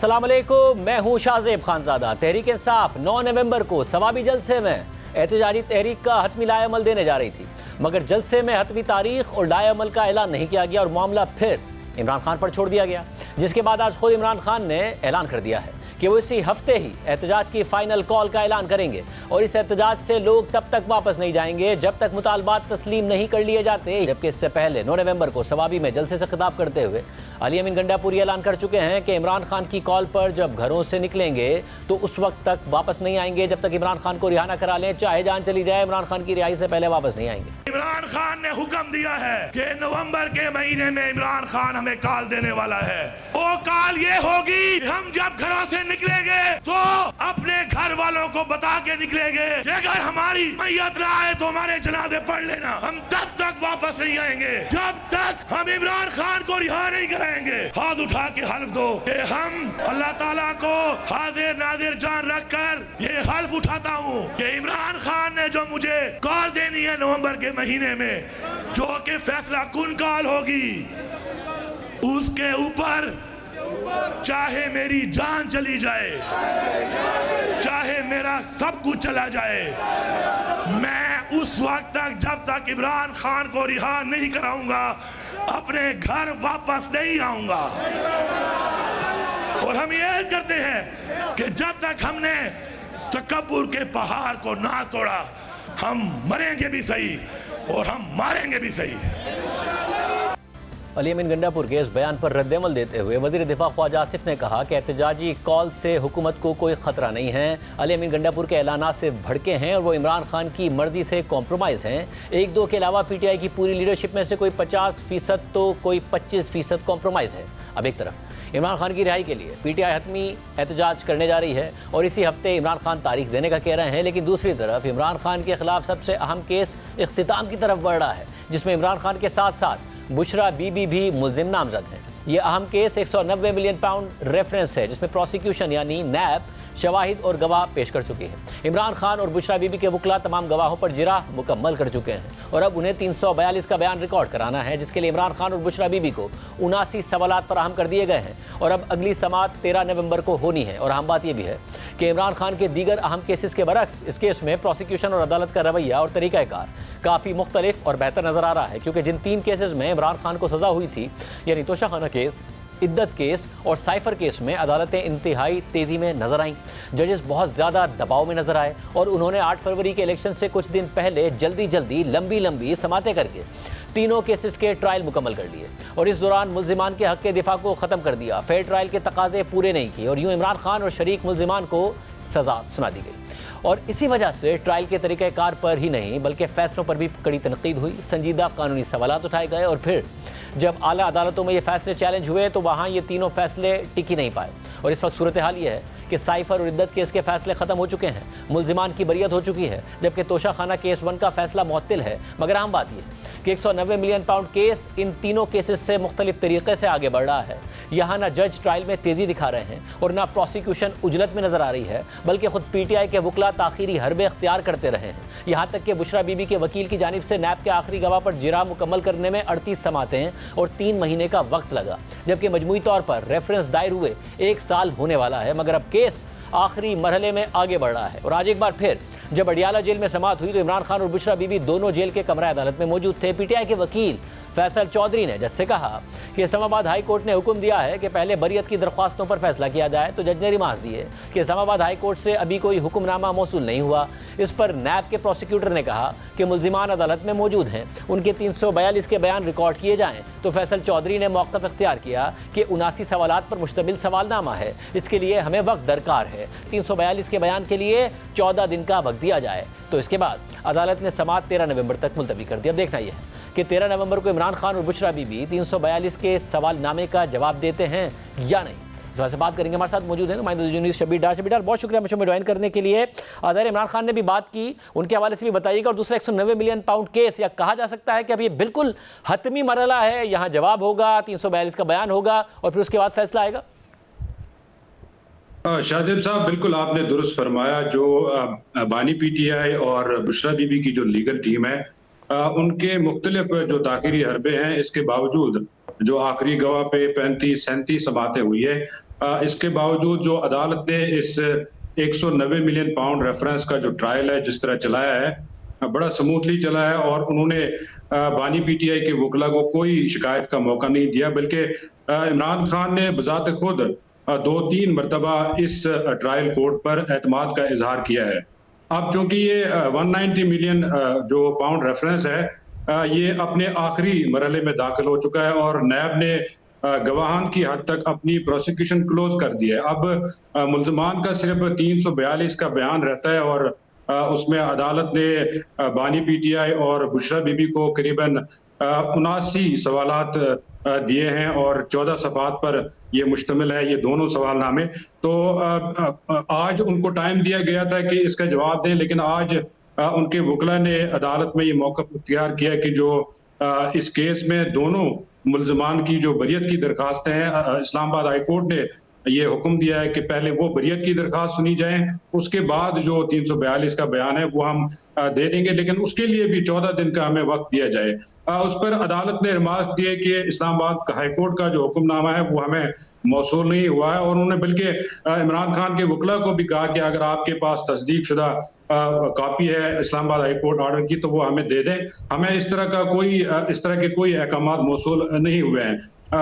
अस्सलाम वालेकुम, मैं हूँ शाहजेब खानजादा। तहरीक इंसाफ 9 नवंबर को सवाबी जलसे में एहतजाजी तहरीक का हतमी लाएअमल देने जा रही थी, मगर जलसे में हतमी तारीख और लाएअमल का ऐलान नहीं किया गया और मामला फिर इमरान खान पर छोड़ दिया गया, जिसके बाद आज खुद इमरान खान ने ऐलान कर दिया है कि वो इसी हफ्ते ही एहतजाज की फाइनल कॉल का ऐलान करेंगे और इस एहतजाज से लोग तब तक वापस नहीं जाएंगे जब तक मुतालबात तस्लीम नहीं कर लिए जाते। जबकि इससे पहले 9 नवंबर को सवाबी में जलसे से खिताब करते हुए अली अमीन गंडापुरी ऐलान कर चुके हैं कि इमरान खान की कॉल पर जब घरों से निकलेंगे तो उस वक्त तक वापस नहीं आएंगे जब तक इमरान खान को रिहा न करा लें, चाहे जान चली जाए, इमरान खान की रिहाई से पहले वापस नहीं आएंगे। इमरान खान ने हुक्म दिया है कि नवंबर के महीने में इमरान खान हमें कॉल देने वाला है। वो कॉल ये होगी, हम जब घरों से निकलेंगे तो अपने घर वालों को बता के निकलेंगे कि अगर हमारी मैयत ना आए तो हमारे जनाजे पढ़ लेना। हम तब तक वापस नहीं आएंगे जब तक हम इमरान खान को रिहा नहीं कराएंगे। हाथ उठा के हल्फ दो कि हम अल्लाह ताला को हाजिर नाजिर जान रखकर ये हल्फ उठाता हूँ कि इमरान खान ने जो मुझे कॉल देनी है नवंबर के महीने में, जो कि फैसला कुन कॉल होगी, उसके ऊपर चाहे मेरी जान चली जाए, चाहे मेरा सब कुछ चला जाए, मैं उस वक्त तक जब तक इमरान खान को रिहा नहीं कराऊंगा अपने घर वापस नहीं आऊंगा। और हम ये करते हैं कि जब तक हमने तकब्बुर के पहाड़ को ना तोड़ा, हम मरेंगे भी सही और हम मारेंगे भी सही। अली अमीन गंडापुर के इस बयान पर रद्द-ए-अमल देते हुए वज़ीर दिफा ख्वाजा आसिफ ने कहा कि एहतजाजी कॉल से हुकूमत को कोई ख़तरा नहीं है। अली अमीन गंडापुर के ऐलानात से भड़के हैं और वो इमरान खान की मर्जी से कॉम्प्रोमाइज़ हैं। एक दो के अलावा पीटीआई की पूरी लीडरशिप में से कोई 50% तो कोई 25% कॉम्प्रोमाइज़ है। अब एक तरफ इमरान खान की रिहाई के लिए पीटीआई हतमी एहतजाज करने जा रही है और इसी हफ्ते इमरान खान तारीख देने का कह रहे हैं, लेकिन दूसरी तरफ इमरान खान के खिलाफ सबसे अहम केस इख्तिताम की तरफ बढ़ रहा है, जिसमें इमरान खान के साथ साथ बुशरा बीबी भी मुल्जिम नामजद हैं। ये अहम केस 190 मिलियन पाउंड रेफरेंस है, जिसमें प्रोसिक्यूशन यानी नैब शवाहिद और गवाह पेश कर चुकी है। इमरान खान और बुशरा बीबी के वकला तमाम गवाहों पर जिरा मुकम्मल कर चुके हैं और अब उन्हें 342 का बयान रिकॉर्ड कराना है, जिसके लिए इमरान खान और बुशरा बीबी को 79 सवालात फराहम कर दिए गए हैं और अब अगली समाअत 13 नवंबर को होनी है। और अहम बात यह भी है कि इमरान खान के दीगर अहम केसेस के बरक्स इस केस में प्रोसिक्यूशन और अदालत का रवैया और तरीक़ाकार काफ़ी मुख्तलिफ और बेहतर नज़र आ रहा है, क्योंकि जिन 3 केसेस में इमरान खान को सज़ा हुई थी, यानी तोशाखाना केस, इद्दत केस और साइफर केस में अदालतें इंतहाई तेज़ी में नजर आईं। जजेस बहुत ज़्यादा दबाव में नजर आए और उन्होंने 8 फरवरी के इलेक्शन से कुछ दिन पहले जल्दी लंबी समातें करके तीनों केसेस के ट्रायल मुकम्मल कर लिए और इस दौरान मुल्जिमान के हक़ के दिफा को ख़त्म कर दिया। फेयर ट्रायल के तकाजे पूरे नहीं किए और यूँ इमरान खान और शरीक मुल्जिमान को सज़ा सुना दी गई। और इसी वजह से ट्रायल के तरीक़ाकार पर ही नहीं बल्कि फ़ैसलों पर भी कड़ी तनकीद हुई, संजीदा कानूनी सवालात उठाए गए और फिर जब आला अदालतों में ये फ़ैसले चैलेंज हुए तो वहाँ ये तीनों फ़ैसले टिक ही नहीं पाए। और इस वक्त सूरत हाल ये है कि साइफर और इद्दत केस के फ़ैसले ख़त्म हो चुके हैं, मुल्जिमान की बरियत हो चुकी है, जबकि तोशाखाना केस 1 का फ़ैसला मुअत्तिल है। मगर आम बात यह है कि 190 मिलियन पाउंड केस इन तीनों केसेस से मुख्तलिफ तरीके से आगे बढ़ रहा है। यहाँ ना जज ट्रायल में तेज़ी दिखा रहे हैं और ना प्रोसिक्यूशन उजलत में नज़र आ रही है, बल्कि खुद पीटीआई के वकला ताख़ीरी हरबे इख्तियार करते रहे हैं। यहाँ तक कि बुशरा बीबी के वकील की जानिब से नैब के आखिरी गवाह पर जिरा मुकम्मल करने में 38 समातें और 3 महीने का वक्त लगा, जबकि मजमूई तौर पर रेफरेंस दायर हुए 1 साल होने वाला है। मगर अब केस आखिरी मरहले में आगे बढ़ रहा है और आज एक बार फिर जब अडियाला जेल में समाअत हुई तो इमरान खान और बुशरा बीबी दोनों जेल के कमरा अदालत में मौजूद थे। पीटीआई के वकील फैसल चौधरी ने जज से कहा कि इस्लामाबाद हाई कोर्ट ने हुक्म दिया है कि पहले बरियत की दरख्वास्तों पर फैसला किया जाए, तो जज ने रिमार्क दिए कि इस्लामाबाद हाई कोर्ट से अभी कोई हुक्मनामा मौसूल नहीं हुआ। इस पर नैब के प्रोसिक्यूटर ने कहा कि मुल्जिमान अदालत में मौजूद हैं, उनके 342 के बयान रिकॉर्ड किए जाएँ। तो फैसल चौधरी ने मौक़िफ़ इख्तियार किया कि 79 सवालात पर मुश्तमिल सवालनामा है, इसके लिए हमें वक्त दरकार है। 342 के बयान के लिए 14 दिन का वक्त दिया जाए। तो इसके बाद अदालत ने समाअत 13 नवंबर तक मुलतवी कर दी। अब देखना यह है कि 13 नवंबर को इमरान खान और बुशरा बीबी 342 के सवालनामे का जवाब देते हैं या नहीं। इस वजह से बात करेंगे, हमारे साथ मौजूद है नुमाइंदा शबीर डार, बहुत शुक्रिया मुझे ज्वाइन करने के लिए। ज़ाहिर इमरान खान ने भी बात की, उनके हवाले से भी बताइएगा। और दूसरा 190 मिलियन पाउंड केस, या कहा जा सकता है कि अब ये बिल्कुल हतमी मरहला है, यहाँ जवाब होगा, 342 का बयान होगा और फिर उसके बाद फैसला आएगा। शाहजेब साहब, बिल्कुल आपने दुरुस्त फरमाया। जो बानी पीटीआई और बुशरा बीबी की जो लीगल टीम है, उनके मुख्तलिफ जो ताख़ीरी हरबे हैं, इसके बावजूद जो आखिरी गवाह पे 35-37 समातें हुई है, इसके बावजूद जो अदालत ने इस 190 मिलियन पाउंड रेफरेंस का जो ट्रायल है जिस तरह चलाया है, बड़ा स्मूथली चला है और उन्होंने बानी पीटीआई के वकला को कोई शिकायत का मौका नहीं दिया, बल्कि इमरान खान ने बजाते खुद 2-3 मरतबा इस ट्रायल कोर्ट पर एतमाद का इजहार किया है। अब चूंकि ये 190 मिलियन जो पाउंड रेफरेंस है, ये अपने आखिरी मरहले में दाखिल हो चुका है और नैब ने गवाहान की हद तक अपनी प्रोसिक्यूशन क्लोज कर दी है। अब मुल्जमान का सिर्फ 342 का बयान रहता है और उसमें अदालत ने बानी पीटीआई और बुशरा बीबी को करीबन 79 सवालात दिए हैं और 14 सफ़हात पर ये मुश्तमिल है, ये दोनों सवालनामे। तो आज उनको टाइम दिया गया था कि इसका जवाब दें, लेकिन आज उनके वकला ने अदालत में ये मौका इख्तियार किया कि जो इस केस में दोनों मुल्जमान की जो बरियत की दरखास्तें हैं, इस्लामाबाद हाई कोर्ट ने ये हुक्म दिया है कि पहले वो बरियत की दरखास्त सुनी जाए, उसके बाद जो 342 का बयान है वो हम दे देंगे, लेकिन उसके लिए भी 14 दिन का हमें वक्त दिया जाए। उस पर अदालत ने रिमार्क दिए कि इस्लामाबाद हाई कोर्ट का जो हुक्मनामा है वो हमें मौसूल नहीं हुआ है और उन्होंने बल्कि इमरान खान के वकला को भी कहा कि अगर आपके पास तस्दीक शुदा कॉपी है इस्लामाबाद हाई कोर्ट ऑर्डर की तो वो हमें दे दें, हमें इस तरह के कोई अहकामात मौसूल नहीं हुए हैं।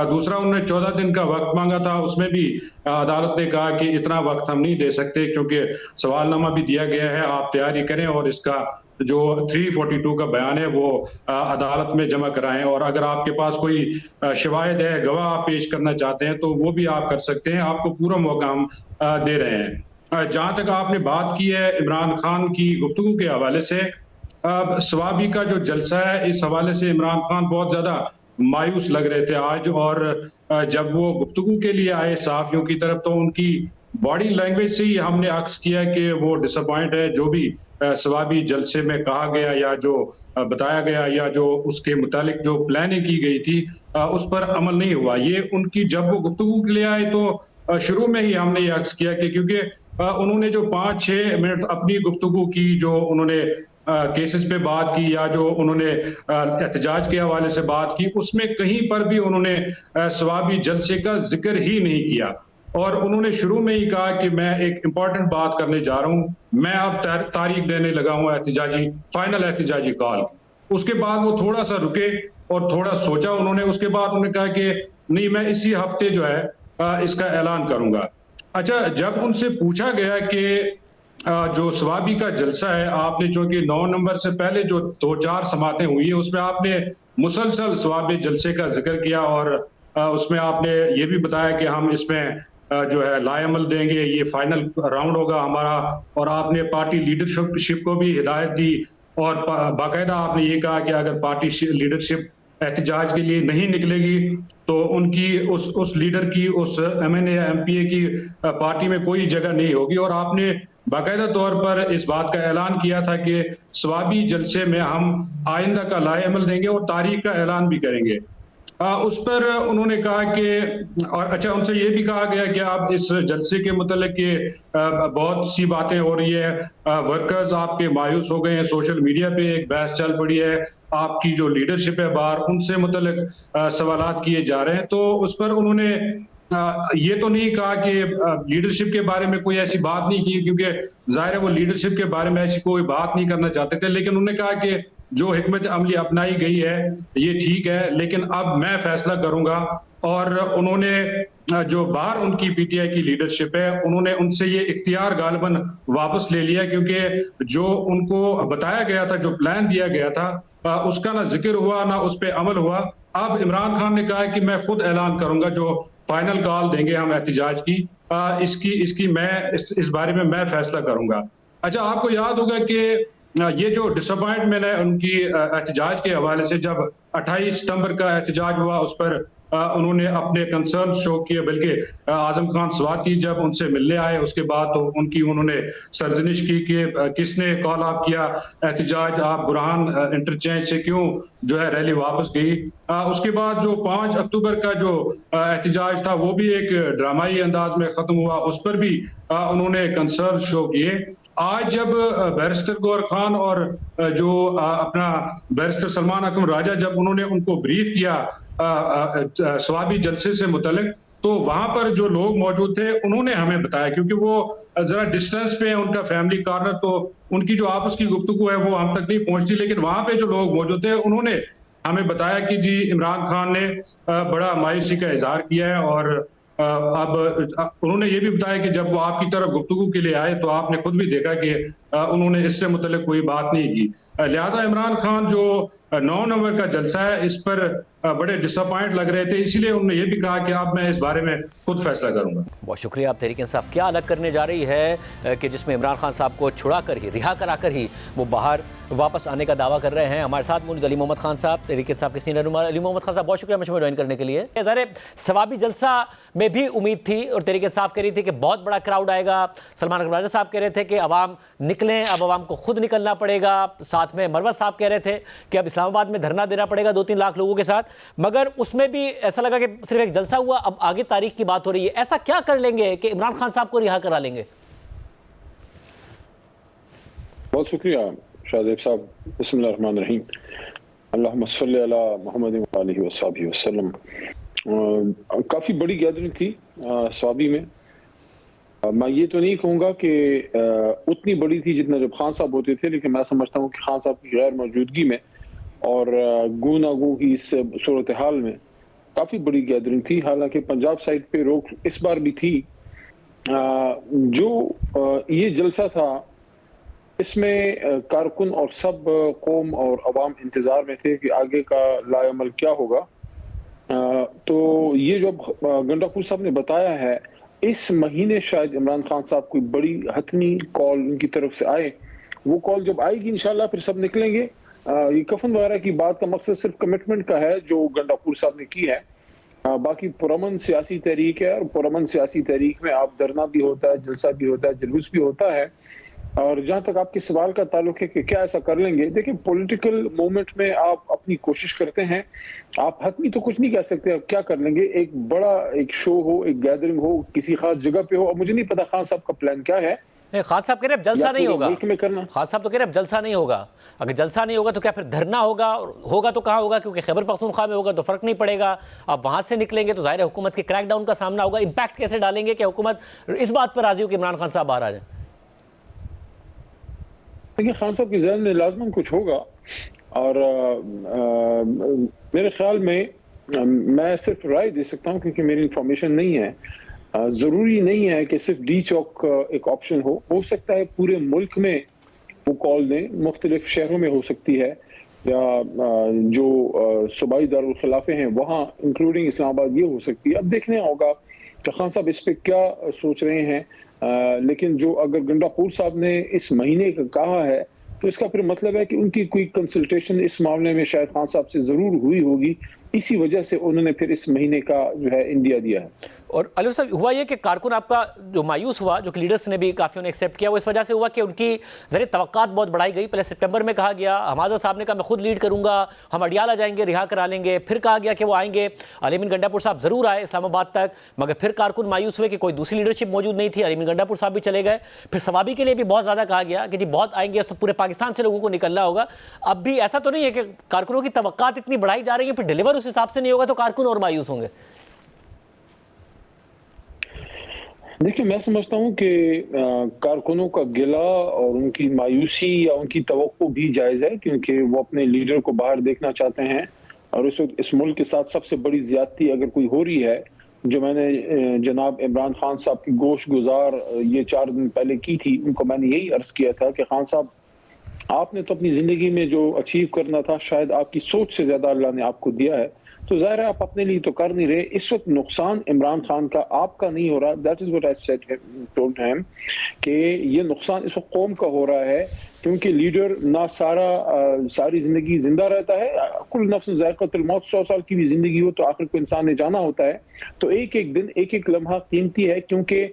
दूसरा, उन्होंने 14 दिन का वक्त मांगा था, उसमें भी अदालत ने कहा कि इतना वक्त हम नहीं दे सकते क्योंकि सवालनामा भी दिया गया है, आप तैयारी करें और इसका जो 342 का बयान है वो अदालत में जमा कराएं और अगर आपके पास कोई शवाहिद है, गवाह आप पेश करना चाहते हैं तो वो भी आप कर सकते हैं, आपको पूरा मौका हम दे रहे हैं। जहां तक आपने बात की है इमरान खान की गुफ्तगू के हवाले से, स्वाबी का जो जलसा है इस हवाले से इमरान खान बहुत ज्यादा मायूस लग रहे थे आज, और जब वो गुफ्तगू के लिए आए सहाफियों की तरफ तो उनकी बॉडी लैंग्वेज से ही हमने अक्स किया कि वो डिसअपॉइंट है। जो भी स्वाबी जलसे में कहा गया या जो बताया गया या जो उसके मुतालिक जो प्लानिंग की गई थी उस पर अमल नहीं हुआ। ये उनकी जब वो गुफ्तगू के लिए आए तो शुरू में ही हमने ये अक्स किया कि क्योंकि उन्होंने जो 5-6 मिनट अपनी गुफ्तगू की, जो उन्होंने केसेस पे बात की या जो उन्होंने एहतजाज के हवाले से बात की, उसमें कहीं पर भी उन्होंने स्वाबी जलसे का जिक्र ही नहीं किया और उन्होंने शुरू में ही कहा कि मैं एक इंपॉर्टेंट बात करने जा रहा हूं, मैं अब तारीख देने लगा हूं फाइनल एहतजाजी कॉल। उसके बाद वो थोड़ा सा रुके और थोड़ा सोचा उन्होंने, उसके बाद उन्होंने कहा कि नहीं, मैं इसी हफ्ते जो है इसका ऐलान करूंगा। अच्छा, जब उनसे पूछा गया कि जो स्वाबी का जलसा है, आपने चूंकि 9 नंबर से पहले जो 2-4 समातें हुई है उसमें आपने मुसलसल स्वाबी जलसे का जिक्र किया और उसमें आपने ये भी बताया कि हम इसमें जो है लाएमल देंगे, ये फाइनल राउंड होगा हमारा, और आपने पार्टी लीडरशिप को भी हिदायत दी और बाकायदा आपने ये कहा कि अगर पार्टी लीडरशिप एहतजाज के लिए नहीं निकलेगी तो उनकी उस लीडर की, उस MNA या MPA की पार्टी में कोई जगह नहीं होगी, और आपने बाकायदा तौर पर इस बात का ऐलान किया था कि स्वाबी जलसे में हम आइंदा का लाएमल देंगे और तारीख का ऐलान भी करेंगे। उस पर उन्होंने कहा कि, और अच्छा, उनसे ये भी कहा गया कि आप इस जलसे के मतलब कि बहुत सी बातें हो रही है, वर्कर्स आपके मायूस हो गए हैं, सोशल मीडिया पे एक बहस चल पड़ी है, आपकी जो लीडरशिप है बाहर उनसे मतलब सवालात किए जा रहे हैं। तो उस पर उन्होंने ये तो नहीं कहा कि लीडरशिप के बारे में कोई ऐसी बात नहीं की, क्योंकि जाहिर है वो लीडरशिप के बारे में ऐसी कोई बात नहीं करना चाहते थे, लेकिन उन्होंने कहा कि जो हिकमत अमली अपनाई गई है ये ठीक है, लेकिन अब मैं फैसला करूंगा। और उन्होंने जो बाहर उनकी पीटीआई की लीडरशिप है उन्होंने उनसे ये इख्तियार गालिबन वापस ले लिया, क्योंकि जो उनको बताया गया था, जो प्लान दिया गया था, उसका ना जिक्र हुआ ना उस पर अमल हुआ। अब इमरान खान ने कहा कि मैं खुद ऐलान करूंगा, जो फाइनल कॉल देंगे हम एहतजाज की, इस बारे में मैं फैसला करूंगा। अच्छा, आपको याद होगा कि ये जो डिसअपॉइंटमेंट है उनकी एहतजाज के हवाले से, जब 28 सितंबर का एहतजाज हुआ उस पर उन्होंने अपने कंसर्न शो किए, बल्कि आजम खान स्वाति जब उनसे मिलने आए उसके बाद तो उन्होंने सरजनिश की कि किसने कॉल आप किया एहतजाज, आप बुरहान इंटरचेंज से क्यों जो है रैली वापस गई। उसके बाद जो 5 अक्टूबर का जो एहतजाज था वो भी एक ड्रामाई अंदाज में खत्म हुआ, उस पर भी उन्होंने कंसर्न शो किए। आज जब बैरिस्टर गौहर खान और जो अपना बैरिस्टर सलमान अकरम राजा, जब उन्होंने उनको ब्रीफ किया स्वाबी जलसे से मुतल्लिक, तो वहां पर जो लोग मौजूद थे उन्होंने हमें बताया, क्योंकि वो जरा डिस्टेंस पे है उनका फैमिली कॉर्नर, तो उनकी जो आपस की गुफ्तगू है वो हम तक नहीं पहुंचती, लेकिन वहां पे जो लोग मौजूद थे उन्होंने हमें बताया कि जी इमरान खान ने बड़ा मायूसी का इजहार किया है, और अब उन्होंने ये भी बताया कि जब वो आपकी तरफ गुफ्तगू के लिए आए तो आपने खुद भी देखा कि उन्होंने इससे मुतल्लिक कोई बात नहीं की। लिहाजा इमरान खान जो 9 नवंबर का जलसा है इस पर बड़े डिसअपॉइंट लग रहे थे, इसीलिए उन्होंने ये भी कहा कि अब मैं इस बारे में खुद फैसला करूंगा। बहुत शुक्रिया। अब तहरीक इंसाफ क्या अलग करने जा रही है कि जिसमें इमरान खान साहब को छुड़ा कर ही, रिहा कराकर ही वो बाहर वापस आने का दावा कर रहे हैं। हमारे साथ मौजूद अली मोहम्मद खान साहब, तहरीक इंसाफ के सीनियर नुमा। अली मोहम्मद खान साहब, बहुत शुक्रिया मुझे ज्वाइन करने के लिए। ज़ाहिर सवाबी जलसा में भी उम्मीद थी और तहरीक इंसाफ कह रही थी कि बहुत बड़ा क्राउड आएगा। सलमान अकबर राजा साहब कह रहे थे कि अवाम निकलें, अब अवाम को खुद निकलना पड़ेगा। साथ में मरवत साहब कह रहे थे कि अब इस्लामाबाद में धरना देना पड़ेगा 2-3 लाख लोगों के साथ, मगर उसमें भी ऐसा लगा कि सिर्फ एक जलसा हुआ, अब आगे तारीख की बात हो रही है। ऐसा क्या कर लेंगे कि इमरान खान साहब को रिहा करा लेंगे? बहुत शुक्रिया शाहजेब साहब। बिस्मिल्लाहिर्रहमानिर्रहीम। अल्लाहुम्मा सल्ली अला मुहम्मद व आलिहि व सहबिहि वसल्लम। काफ़ी बड़ी गैदरिंग थी स्वाबी में। मैं ये तो नहीं कहूँगा कि उतनी बड़ी थी जितना जब खान साहब होते थे, लेकिन मैं समझता हूँ कि खान साहब की गैर मौजूदगी में और गू ना गू की इस सूरत हाल में काफ़ी बड़ी गैदरिंग थी। हालांकि पंजाब साइड पे रोक इस बार भी थी। जो ये जलसा था इसमें कारकुन और सब कौम और अवाम इंतज़ार में थे कि आगे का लाएअमल क्या होगा। तो ये जो गंडापुर साहब ने बताया है, इस महीने शायद इमरान खान साहब कोई बड़ी हतमी कॉल उनकी तरफ से आए। वो कॉल जब आएगी इंशाल्लाह फिर सब निकलेंगे। ये कफन वगैरह की बात का मकसद सिर्फ कमिटमेंट का है जो गंडापुर साहब ने की है। बाकी पुरअमन सियासी तहरीक है, और पुरअमन सियासी तहरीक में आप धरना भी होता है, जलसा भी होता है, जुलूस भी होता है। और जहां तक आपके सवाल का ताल्लुक है कि क्या ऐसा कर लेंगे, देखिए पॉलिटिकल मूवमेंट में आप अपनी कोशिश करते हैं, आप हतमी तो कुछ नहीं कह सकते। आप क्या कर लेंगे, एक बड़ा एक शो हो, एक गैदरिंग हो, किसी खास जगह पे हो। अब मुझे नहीं पता खान साहब का प्लान क्या है। खान साहब कह रहे हैं जलसा नहीं होगा, में करना। खान साहब तो कह रहे हैं जलसा नहीं होगा। अगर जलसा नहीं होगा तो क्या फिर धरना होगा? होगा तो कहाँ होगा? क्योंकि खैबर पख्तूनख्वा में होगा तो फर्क नहीं पड़ेगा। अब वहां से निकलेंगे तो जाहिर है हुकूमत के क्रैकडाउन का सामना होगा। इंपैक्ट कैसे डालेंगे कि हुकूमत इस बात पर राजी हो कि इमरान खान साहब बाहर आ जाए? देखिए खान साहब के ज़हन में लाजमन कुछ होगा, और मेरे ख्याल में मैं सिर्फ राय दे सकता हूँ क्योंकि मेरी इंफॉर्मेशन नहीं है। ज़रूरी नहीं है कि सिर्फ डी चौक एक ऑप्शन हो सकता है पूरे मुल्क में वो कॉल दें, मुख्तलिफ शहरों में हो सकती है, या जो सूबाई दारुल खिलाफे हैं वहाँ इंक्लूडिंग इस्लामाबाद ये हो सकती है। अब देखने होगा कि खान साहब इस पर क्या सोच रहे हैं। लेकिन जो अगर गंडापुर साहब ने इस महीने का कहा है तो इसका फिर मतलब है कि उनकी कोई कंसल्टेशन इस मामले में शायद खान साहब से जरूर हुई होगी, इसी वजह से उन्होंने फिर इस महीने का जो है इंडिया दिया है। और अली साहब हुआ ये कि कारकुन आपका जो मायूस हुआ, जो कि लीडर्स ने भी काफ़ी उन्हें एक्सेप्ट किया, वो इस वजह से हुआ कि उनकी ज़रिए तवक्कात बहुत बढ़ाई गई। पहले सितंबर में कहा गया, हमाजा साहब ने कहा मैं खुद लीड करूंगा, हम अडियाला जाएंगे, रिहा करा लेंगे। फिर कहा गया कि वो आएंगे, अलीमीन गंडापुर साहब ज़रूर आए इस्लामाबाद तक, मगर फिर कारकुन मायूस हुए कि कोई दूसरी लीडरशिप मौजूद नहीं थी, अलीमीन गंडापुर साहब भी चले गए। फिर सवाबी के लिए भी बहुत ज़्यादा कहा गया कि जी बहुत आएंगे, तो पूरे पाकिस्तान से लोगों को निकलना होगा। अब भी ऐसा तो नहीं है कि कारकुनों की तवक्कात इतनी बढ़ाई जा रही है, फिर डिलीवर उस हिसाब से नहीं होगा तो कारकुन और मायूस होंगे? देखिए मैं समझता हूँ कि कारकुनों का गिला और उनकी मायूसी या उनकी तवक्को भी जायज़ है, क्योंकि वो अपने लीडर को बाहर देखना चाहते हैं। और इस वक्त इस मुल्क के साथ सबसे बड़ी ज्यादती अगर कोई हो रही है, जो मैंने जनाब इमरान खान साहब की गोश गुजार ये 4 दिन पहले की थी, उनको मैंने यही अर्ज किया था कि खान साहब आपने तो अपनी जिंदगी में जो अचीव करना था शायद आपकी सोच से ज्यादा अल्लाह ने आपको दिया है, तो जाहिर है आप अपने लिए तो कर नहीं रहे। इस वक्त नुकसान इमरान खान का आपका नहीं हो रहा। That is what I said told him कि ये नुकसान इस वक्त कौम का हो रहा है, क्योंकि लीडर ना सारी जिंदगी जिंदा रहता है। कुल नफ्स ज़ायक़तुल मौत, 100 साल की भी जिंदगी हो तो आखिर को इंसान ने जाना होता है। तो एक एक दिन एक एक लम्हा कीमती है, क्योंकि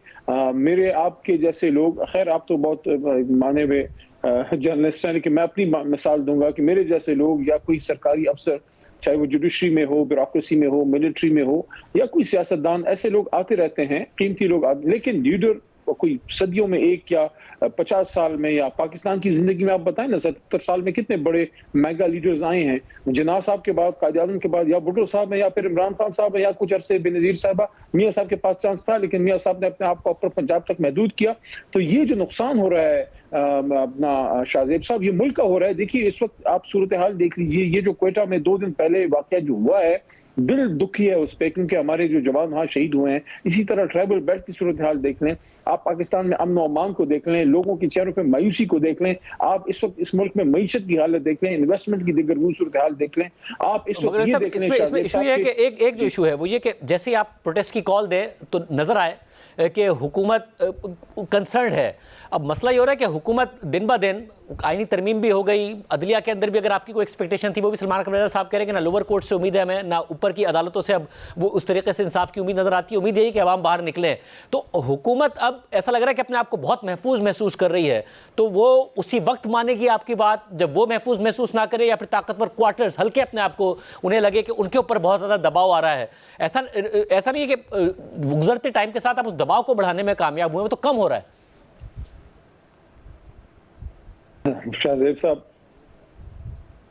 मेरे आपके जैसे लोग, खैर आप तो बहुत माने हुए जर्नलिस्ट हैं, लेकिन मैं अपनी मिसाल दूंगा कि मेरे जैसे लोग या कोई सरकारी अफसर, चाहे वो जुडिशरी में हो, ब्यूरोक्रेसी में हो, मिलिट्री में हो, या कोई सियासतदान, ऐसे लोग आते रहते हैं, कीमती लोग आते, लेकिन लीडर कोई सदियों में एक या 50 साल में, या पाकिस्तान की जिंदगी में आप बताएं ना 70 साल में कितने बड़े मेगा लीडर्स आए हैं। जिन्ना साहब के बाद, कायद आज़म के बाद या भुट्टो साहब है या फिर इमरान खान साहब है या कुछ अरसे बेनजीर साहबा, मियाँ साहब के पास चांस था लेकिन मियाँ साहब ने अपने आप को अपर पंजाब तक महदूद किया। तो ये जो नुकसान हो रहा है अपना शाहजेब साहब, ये मुल्क का हो रहा है। देखिए इस वक्त आप सूरत हाल देख लीजिए, ये जो क्वेटा में 2 दिन पहले वाकया जो हुआ है, दिल दुखी है उस पर, क्योंकि हमारे जो जवान वहां शहीद हुए हैं। इसी तरह ट्राइबल बेल्ट की सूरत हाल देख लें आप, पाकिस्तान में अमन और अमान को देख लें, लोगों के चेहरों पे मायूसी को देख लें आप, इस वक्त इस मुल्क में मईशत की हालत देख लें, इन्वेस्टमेंट की दिगरगुन सूरत हाल देख लें आप, इस वक्त ये देख लें। इसमें इशू ये है कि एक जो इशू है वो ये कि जैसे ही आप प्रोटेस्ट की कॉल दें तो नजर आए कि हुकूमत कंसर्न है। अब मसला ये हो रहा है कि हुकूमत दिन ब दिन, आईनी तरमीम भी हो गई, अदलिया के अंदर भी अगर आपकी कोई एक्सपेक्टेशन थी वो भी सलमान अकबर साहब कह रहे हैं कि ना लोअर कोर्ट से उम्मीद है हमें, ना ऊपर की अदालतों से अब वो उस तरीके से इंसाफ की उम्मीद नजर आती है। उम्मीद यही कि अवाम बाहर निकले। तो हुकूमत अब ऐसा लग रहा है कि अपने आप को बहुत महफूज महसूस कर रही है। तो वो उसी वक्त मानेगी आपकी बात जब वो महफूज महसूस ना करे, या फिर ताकतवर क्वार्टर्स हल्के अपने आप को उन्हें लगे कि उनके ऊपर बहुत ज़्यादा दबाव आ रहा है। ऐसा नहीं है कि गुजरते टाइम के साथ आप उस दबाव को बढ़ाने में कामयाब हुए, वो तो कम हो रहा है। शाहजेब साहब,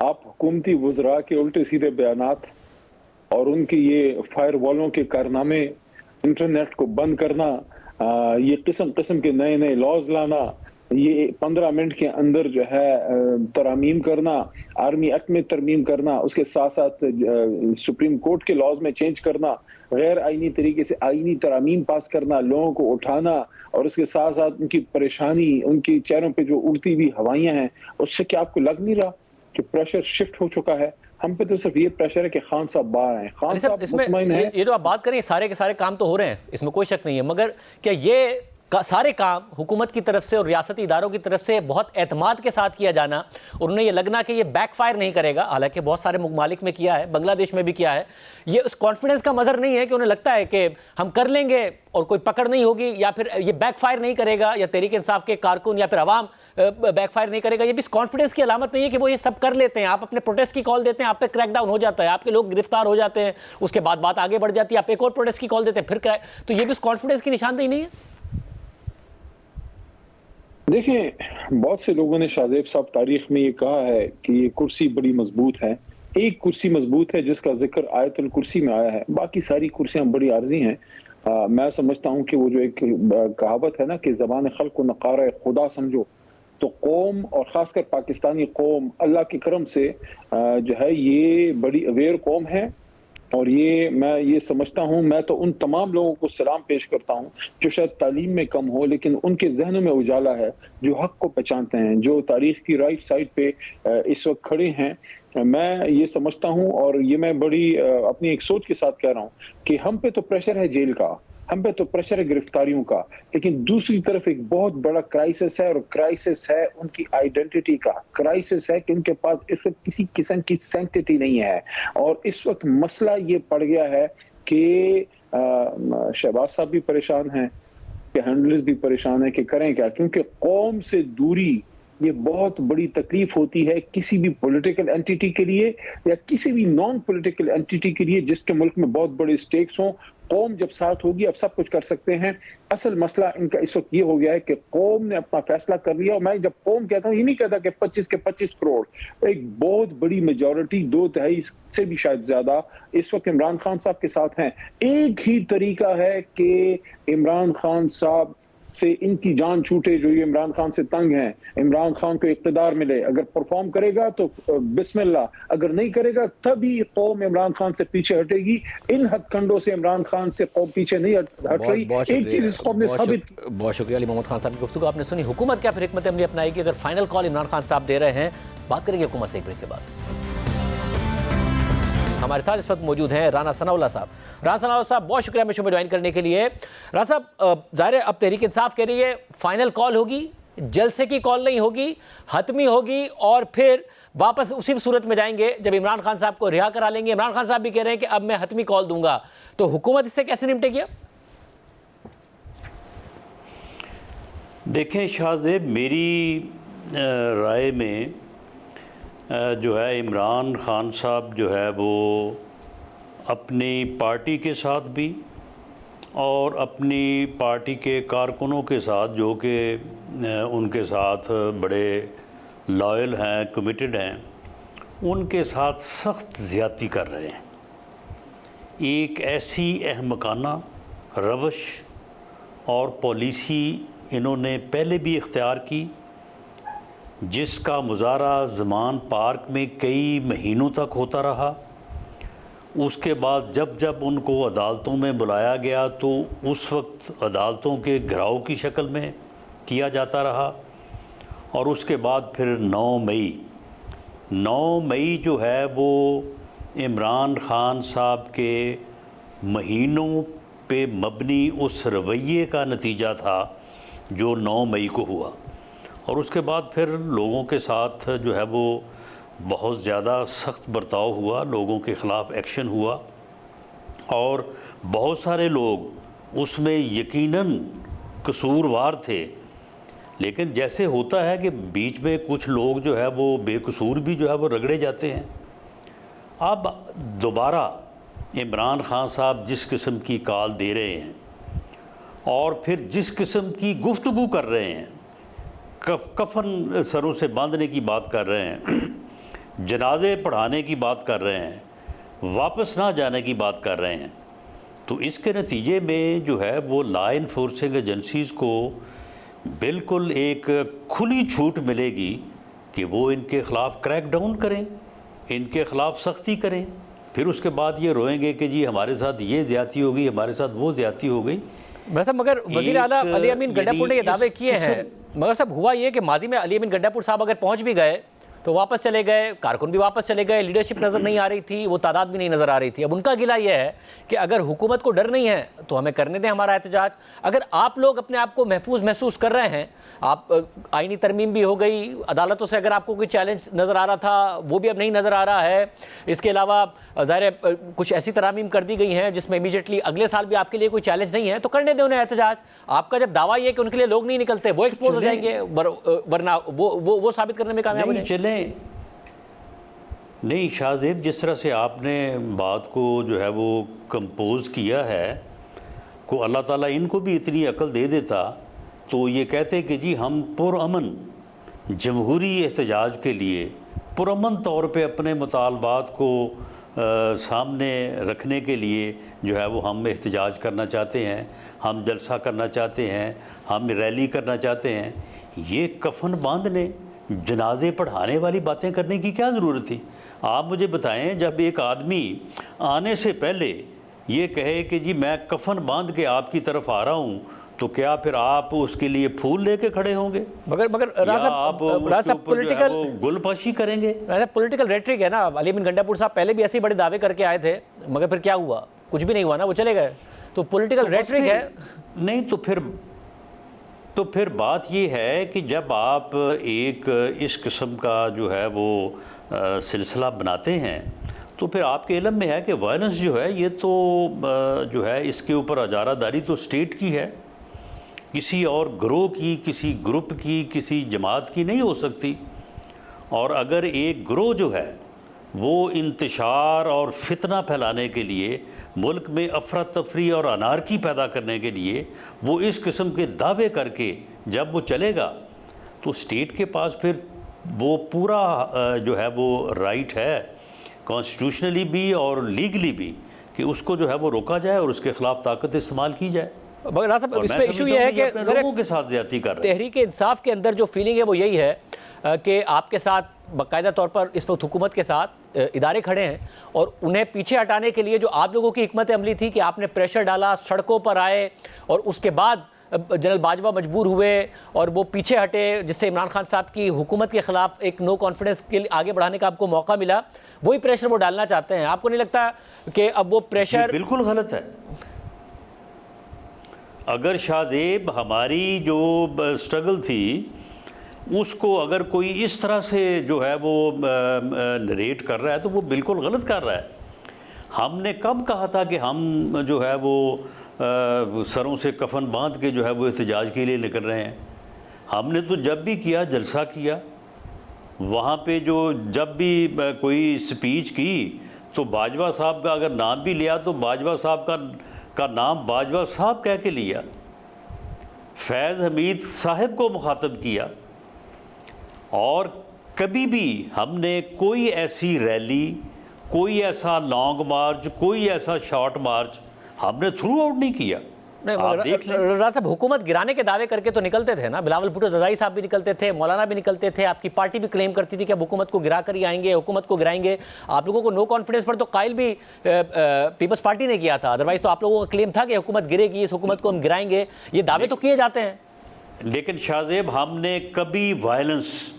आप हुकूमती वज़रा के उल्टे सीधे बयानात और उनकी ये फायर वॉलों के कारनामे, इंटरनेट को बंद करना, ये किस्म किस्म के नए नए लॉज लाना, ये 15 मिनट के अंदर जो है तरमीम करना, आर्मी एक्ट में तरमीम करना, उसके साथ साथ सुप्रीम कोर्ट के लॉज में चेंज करना, गैर आईनी तरीके से आईनी तरमीम पास करना, लोगों को उठाना, और उसके साथ साथ उनकी परेशानी, उनकी चेहरों पे जो उड़ती हुई हवाइयां हैं, उससे क्या आपको लग नहीं रहा कि प्रेशर शिफ्ट हो चुका है? हम पे तो सिर्फ ये प्रेशर है कि खान साहब बाहर हैं, खान साहब मुतमईन हैं। ये जो आप बात करें सारे के सारे काम तो हो रहे हैं, इसमें कोई शक नहीं है, मगर क्या ये सारे काम हुकूमत की तरफ से और रियासती इदारों की तरफ से बहुत एतमाद के साथ किया जाना और उन्हें ये लगना कि ये बैकफायर नहीं करेगा, हालांकि बहुत सारे ममालिक में किया है, बांग्लादेश में भी किया है, ये उस कॉन्फिडेंस का मज़हर नहीं है कि उन्हें लगता है कि हम कर लेंगे और कोई पकड़ नहीं होगी, या फिर ये बैकफायर नहीं करेगा, या तहरीक इंसाफ के कारकुन या फिर अवाम बैकफायर नहीं करेगा, ये भी इस कॉन्फिडेंस की अलामत नहीं है कि वो ये सब कर लेते हैं। आप अपने प्रोटेस्ट की कॉल देते हैं, आप पे क्रैकडाउन हो जाता है, आपके लोग गिरफ्तार हो जाते हैं, उसके बाद बात आगे बढ़ जाती है, आप एक और प्रोटेस्ट की कॉल देते हैं, फिर तो ये भी उस कॉन्फिडेंस की निशानदेही नहीं है। देखें, बहुत से लोगों ने शाहजेब साहब तारीख में ये कहा है कि ये कुर्सी बड़ी मजबूत है। एक कुर्सी मजबूत है जिसका जिक्र आयतुल कुर्सी में आया है, बाकी सारी कुर्सियां बड़ी आर्जी हैं। मैं समझता हूं कि वो जो एक कहावत है ना कि ज़बान खल्क़ को नक़ारा खुदा समझो, तो कौम और ख़ासकर पाकिस्तानी कौम अल्लाह के करम से जो है ये बड़ी अवेयर कौम है। और ये मैं ये समझता हूं, मैं तो उन तमाम लोगों को सलाम पेश करता हूं जो शायद तालीम में कम हो लेकिन उनके जहनों में उजाला है, जो हक को पहचानते हैं, जो तारीख की राइट साइड पे इस वक्त खड़े हैं। मैं ये समझता हूं और ये मैं बड़ी अपनी एक सोच के साथ कह रहा हूं कि हम पे तो प्रेशर है जेल का, हम पे तो प्रेशर है गिरफ्तारियों का, लेकिन दूसरी तरफ एक बहुत बड़ा क्राइसिस है, और क्राइसिस है उनकी आइडेंटिटी का। क्राइसिस है कि उनके पास इस वक्त किसी किस्म की सैंक्टिटी नहीं है। और इस वक्त मसला ये पड़ गया है कि शहबाज साहब भी परेशान हैं, कि हैंडलर्स भी परेशान है कि करें क्या, क्योंकि कौम से दूरी ये बहुत बड़ी तकलीफ होती है किसी भी पॉलिटिकल एंटिटी के लिए या किसी भी नॉन पॉलिटिकल एंटिटी के लिए जिसके मुल्क में बहुत बड़े स्टेक्स हों। कौम जब साथ होगी अब सब कुछ कर सकते हैं। असल मसला इनका इस वक्त ये हो गया है कि कौम ने अपना फैसला कर लिया। और मैं जब कौम कहता हूँ ये नहीं कहता कि 25 के 25 करोड़, एक बहुत बड़ी मेजॉरिटी, 2/3 से भी शायद ज्यादा इस वक्त इमरान खान साहब के साथ हैं। एक ही तरीका है कि इमरान खान साहब से इनकी जान छूटे जो ये इमरान खान से तंग हैं, इमरान खान को इक़्तिदार मिले। अगर परफॉर्म करेगा तो बिस्मिल्लाह, अगर नहीं करेगा तभी कौम इमरान खान से पीछे हटेगी। इन हथकंडों से इमरान खान से कौम पीछे नहीं हट रही। एक चीज इस कौम ने साबित की। बहुत शुक्रिया अली मोहम्मद खान साहब की गुफ्तगू आपने सुनी। हुकूमत क्या फिर हिकमत अमली अपनाएगी? अगर फाइनल कॉल इमरान खान साहब दे रहे हैं, बात करेंगे हुकूमत से एक ब्रेक के बाद। हमारे साथ इस वक्त मौजूद हैं राना सनाउल्लाह साहब। राना सनाउल्लाह साहब, बहुत शुक्रिया हमें शो में ज्वाइन करने के लिए। राना साहब, ज़ाहिर है अब तहरीक इंसाफ कह रही है फाइनल कॉल होगी, जलसे की कॉल नहीं होगी, हतमी होगी, और फिर वापस उसी सूरत में जाएंगे जब इमरान खान साहब को रिहा करा लेंगे। इमरान खान साहब भी कह रहे हैं कि अब मैं हतमी कॉल दूंगा, तो हुकूमत इससे कैसे निपटेगी? देखें शाहजेब, मेरी राय में जो है इमरान खान साहब जो है वो अपनी पार्टी के साथ भी और अपनी पार्टी के कारकुनों के साथ, जो कि उनके साथ बड़े लॉयल हैं, कमिटेड हैं, उनके साथ सख्त ज़्यादती कर रहे हैं। एक ऐसी अहमकाना रवश और पॉलिसी इन्होंने पहले भी इख्तियार की, जिसका मुजाहरा ज़मान पार्क में कई महीनों तक होता रहा। उसके बाद जब जब उनको अदालतों में बुलाया गया तो उस वक्त अदालतों के घिराव की शक्ल में किया जाता रहा। और उसके बाद फिर 9 मई जो है वो इमरान ख़ान साहब के महीनों पे मबनी उस रवैये का नतीजा था जो 9 मई को हुआ। और उसके बाद फिर लोगों के साथ जो है वो बहुत ज़्यादा सख्त बर्ताव हुआ, लोगों के ख़िलाफ़ एक्शन हुआ और बहुत सारे लोग उसमें यकीनन कसूरवार थे। लेकिन जैसे होता है कि बीच में कुछ लोग जो है वो बेकसूर भी जो है वो रगड़े जाते हैं। अब दोबारा इमरान ख़ान साहब जिस किस्म की कॉल दे रहे हैं और फिर जिस किस्म की गुफ्तगू कर रहे हैं, कफन सरों से बांधने की बात कर रहे हैं, जनाजे पढ़ाने की बात कर रहे हैं, वापस ना जाने की बात कर रहे हैं, तो इसके नतीजे में जो है वो लॉ इन्फोर्सिंग एजेंसीज़ को बिल्कुल एक खुली छूट मिलेगी कि वो इनके ख़िलाफ़ क्रैक डाउन करें, इनके ख़िलाफ़ सख्ती करें। फिर उसके बाद ये रोएंगे कि जी हमारे साथ ये ज़्यादती हो गई, हमारे साथ वो ज़्यादती हो गई। मगर वज़ीर आला अली अमीन गंडापुर ने ये दावे किए हैं, मगर सब हुआ ये कि माजी में अली अमीन गंडापुर साहब अगर पहुंच भी गए तो वापस चले गए, कारकुन भी वापस चले गए, लीडरशिप नज़र नहीं आ रही थी, वो तादाद भी नहीं नज़र आ रही थी। अब उनका गिला ये है कि अगर हुकूमत को डर नहीं है तो हमें करने दें हमारा एहतजाज। अगर आप लोग अपने आप को महफूज महसूस कर रहे हैं, आप आईनी तरमीम भी हो गई, अदालतों से अगर आपको कोई चैलेंज नज़र आ रहा था वो भी अब नहीं नज़र आ रहा है, इसके अलावा ज़ाहिर कुछ ऐसी तरामीम कर दी गई हैं जिसमें इमीडिएटली अगले साल भी आपके लिए कोई चैलेंज नहीं है, तो करने दें उन्हें एहतजाज। आपका जब दावा ये है कि उनके लिए लोग नहीं निकलते, वो एक्सपोज हो जाएंगे, वरना वो साबित करने में कामयाब नहीं चले। नहीं शाहजेब, जिस तरह से आपने बात को जो है वो कंपोज किया है, को अल्लाह ताला इनको भी इतनी अकल दे देता तो ये कहते कि जी हम पुरअमन जमहूरी एहतजाज के लिए पुरअमन तौर पे अपने मुतालबात को सामने रखने के लिए जो है वो हम एहतजाज करना चाहते हैं, हम जलसा करना चाहते हैं, हम रैली करना चाहते हैं। ये कफन बांधने, जनाजे पढ़ाने वाली बातें करने की क्या ज़रूरत थी? आप मुझे बताएं, जब एक आदमी आने से पहले ये कहे कि जी मैं कफन बांध के आपकी तरफ आ रहा हूँ, तो क्या फिर आप उसके लिए फूल लेके खड़े होंगे? मगर आप पॉलिटिकल गुलपाशी करेंगे? पॉलिटिकल रेटरिक है ना। अली अमीन गंडापुर साहब पहले भी ऐसे बड़े दावे करके आए थे, मगर फिर क्या हुआ? कुछ भी नहीं हुआ ना, वो चले गए। तो पॉलिटिकल रेटरिक है। नहीं तो फिर बात ये है कि जब आप एक इस किस्म का जो है वो सिलसिला बनाते हैं तो फिर आपके इल्म में है कि वायलेंस जो है ये तो जो है इसके ऊपर अजारादारी तो स्टेट की है, किसी और ग्रोह की, किसी ग्रुप की, किसी जमात की नहीं हो सकती। और अगर एक ग्रोह जो है वो इंतशार और फितना फैलाने के लिए, मुल्क में अफरा तफरी और अनारकी पैदा करने के लिए वो इस किस्म के दावे करके जब वो चलेगा, तो स्टेट के पास फिर वो पूरा जो है वो राइट है, कॉन्स्टिट्यूशनली भी और लीगली भी, कि उसको जो है वो रोका जाए और उसके ख़िलाफ़ ताकत इस्तेमाल की जाए। इस पे इशू ये है कि लोगों के साथ ज्यादती कर रहे हैं। तहरीक इंसाफ के अंदर जो फीलिंग है वो यही है कि आपके साथ बाकायदा तौर पर इस वक्त हुकूमत के साथ इदारे खड़े हैं और उन्हें पीछे हटाने के लिए जो आप लोगों की हिकमत अमली थी कि आपने प्रेशर डाला, सड़कों पर आए और उसके बाद जनरल बाजवा मजबूर हुए और वो पीछे हटे, जिससे इमरान खान साहब की हुकूमत के ख़िलाफ़ एक नो कॉन्फिडेंस के लिए आगे बढ़ाने का आपको मौका मिला, वही प्रेशर वो डालना चाहते हैं। आपको नहीं लगता कि अब वो प्रेशर बिल्कुल गलत है? अगर शाहजेब हमारी जो स्ट्रगल थी उसको अगर कोई इस तरह से जो है वो नरेट कर रहा है तो वो बिल्कुल गलत कर रहा है। हमने कब कहा था कि हम जो है वो सरों से कफन बांध के जो है वो एहतजाज के लिए निकल रहे हैं? हमने तो जब भी किया जलसा किया, वहाँ पे जो जब भी कोई स्पीच की तो बाजवा साहब का अगर नाम भी लिया तो बाजवा साहब का का नाम बाजवा साहब कह के लिया, फैज़ हमीद साहब को मुखातब किया, और कभी भी हमने कोई ऐसी रैली, कोई ऐसा लॉन्ग मार्च, कोई ऐसा शॉर्ट मार्च हमने थ्रू आउट नहीं किया। नहीं, आप देख लें। राजा साहब हुकूमत गिराने के दावे करके तो निकलते थे ना, बिलावल भुट्टो रज़ाई साहब भी निकलते थे, मौलाना भी निकलते थे, आपकी पार्टी भी क्लेम करती थी कि अब हुकूमत को गिरा कर ही आएंगे, हुकूमत को गिराएंगे। आप लोगों को नो कॉन्फिडेंस पर तो कायल भी पीपल्स पार्टी ने किया था, अदरवाइज तो आप लोगों का क्लेम था कि हुकूमत गिरेगी, इस हुकूमत को हम गिराएंगे, ये दावे तो किए जाते हैं। लेकिन शाहजेब, हमने कभी वायलेंस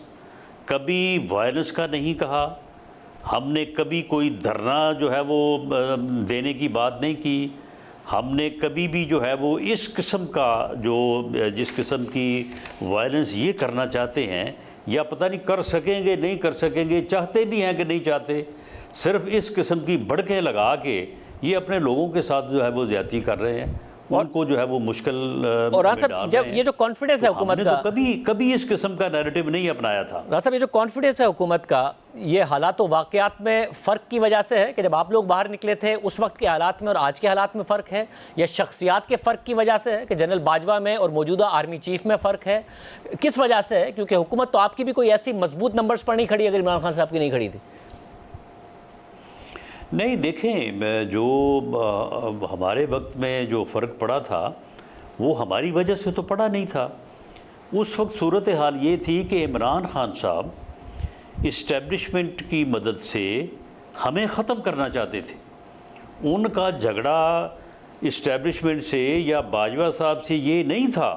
का नहीं कहा, हमने कभी कोई धरना जो है वो देने की बात नहीं की, हमने कभी भी जो है वो इस किस्म का जो जिस किस्म की वायलेंस ये करना चाहते हैं, या पता नहीं कर सकेंगे नहीं कर सकेंगे, चाहते भी हैं कि नहीं चाहते, सिर्फ इस किस्म की भड़कें लगा के ये अपने लोगों के साथ जो है वो ज़्यादती कर रहे हैं, उनको जो है वो मुश्किल और राजा जब ये जो कॉन्फिडेंस है हुकूमत का, तो कभी इस किस्म का नैरेटिव नहीं अपनाया था। राजा साहब, ये जो कॉन्फिडेंस है हुकूमत का, ये हालात व वाक़यात में फ़र्क की वजह से है कि जब आप लोग बाहर निकले थे उस वक्त के हालात में और आज के हालात में फ़र्क है, या शख्सियात के फ़र्क की वजह से है कि जनरल बाजवा में और मौजूदा आर्मी चीफ में फ़र्क है, किस वजह से है? क्योंकि हुकूमत तो आपकी भी कोई ऐसी मजबूत नंबर्स पर नहीं खड़ी अगर इमरान खान साहब की नहीं खड़ी थी। नहीं, देखें, जो हमारे वक्त में जो फ़र्क पड़ा था वो हमारी वजह से तो पड़ा नहीं था। उस वक्त सूरत हाल ये थी कि इमरान खान साहब इस्टेब्लिशमेंट की मदद से हमें ख़त्म करना चाहते थे। उनका झगड़ा इस्टेब्लिशमेंट से या बाजवा साहब से ये नहीं था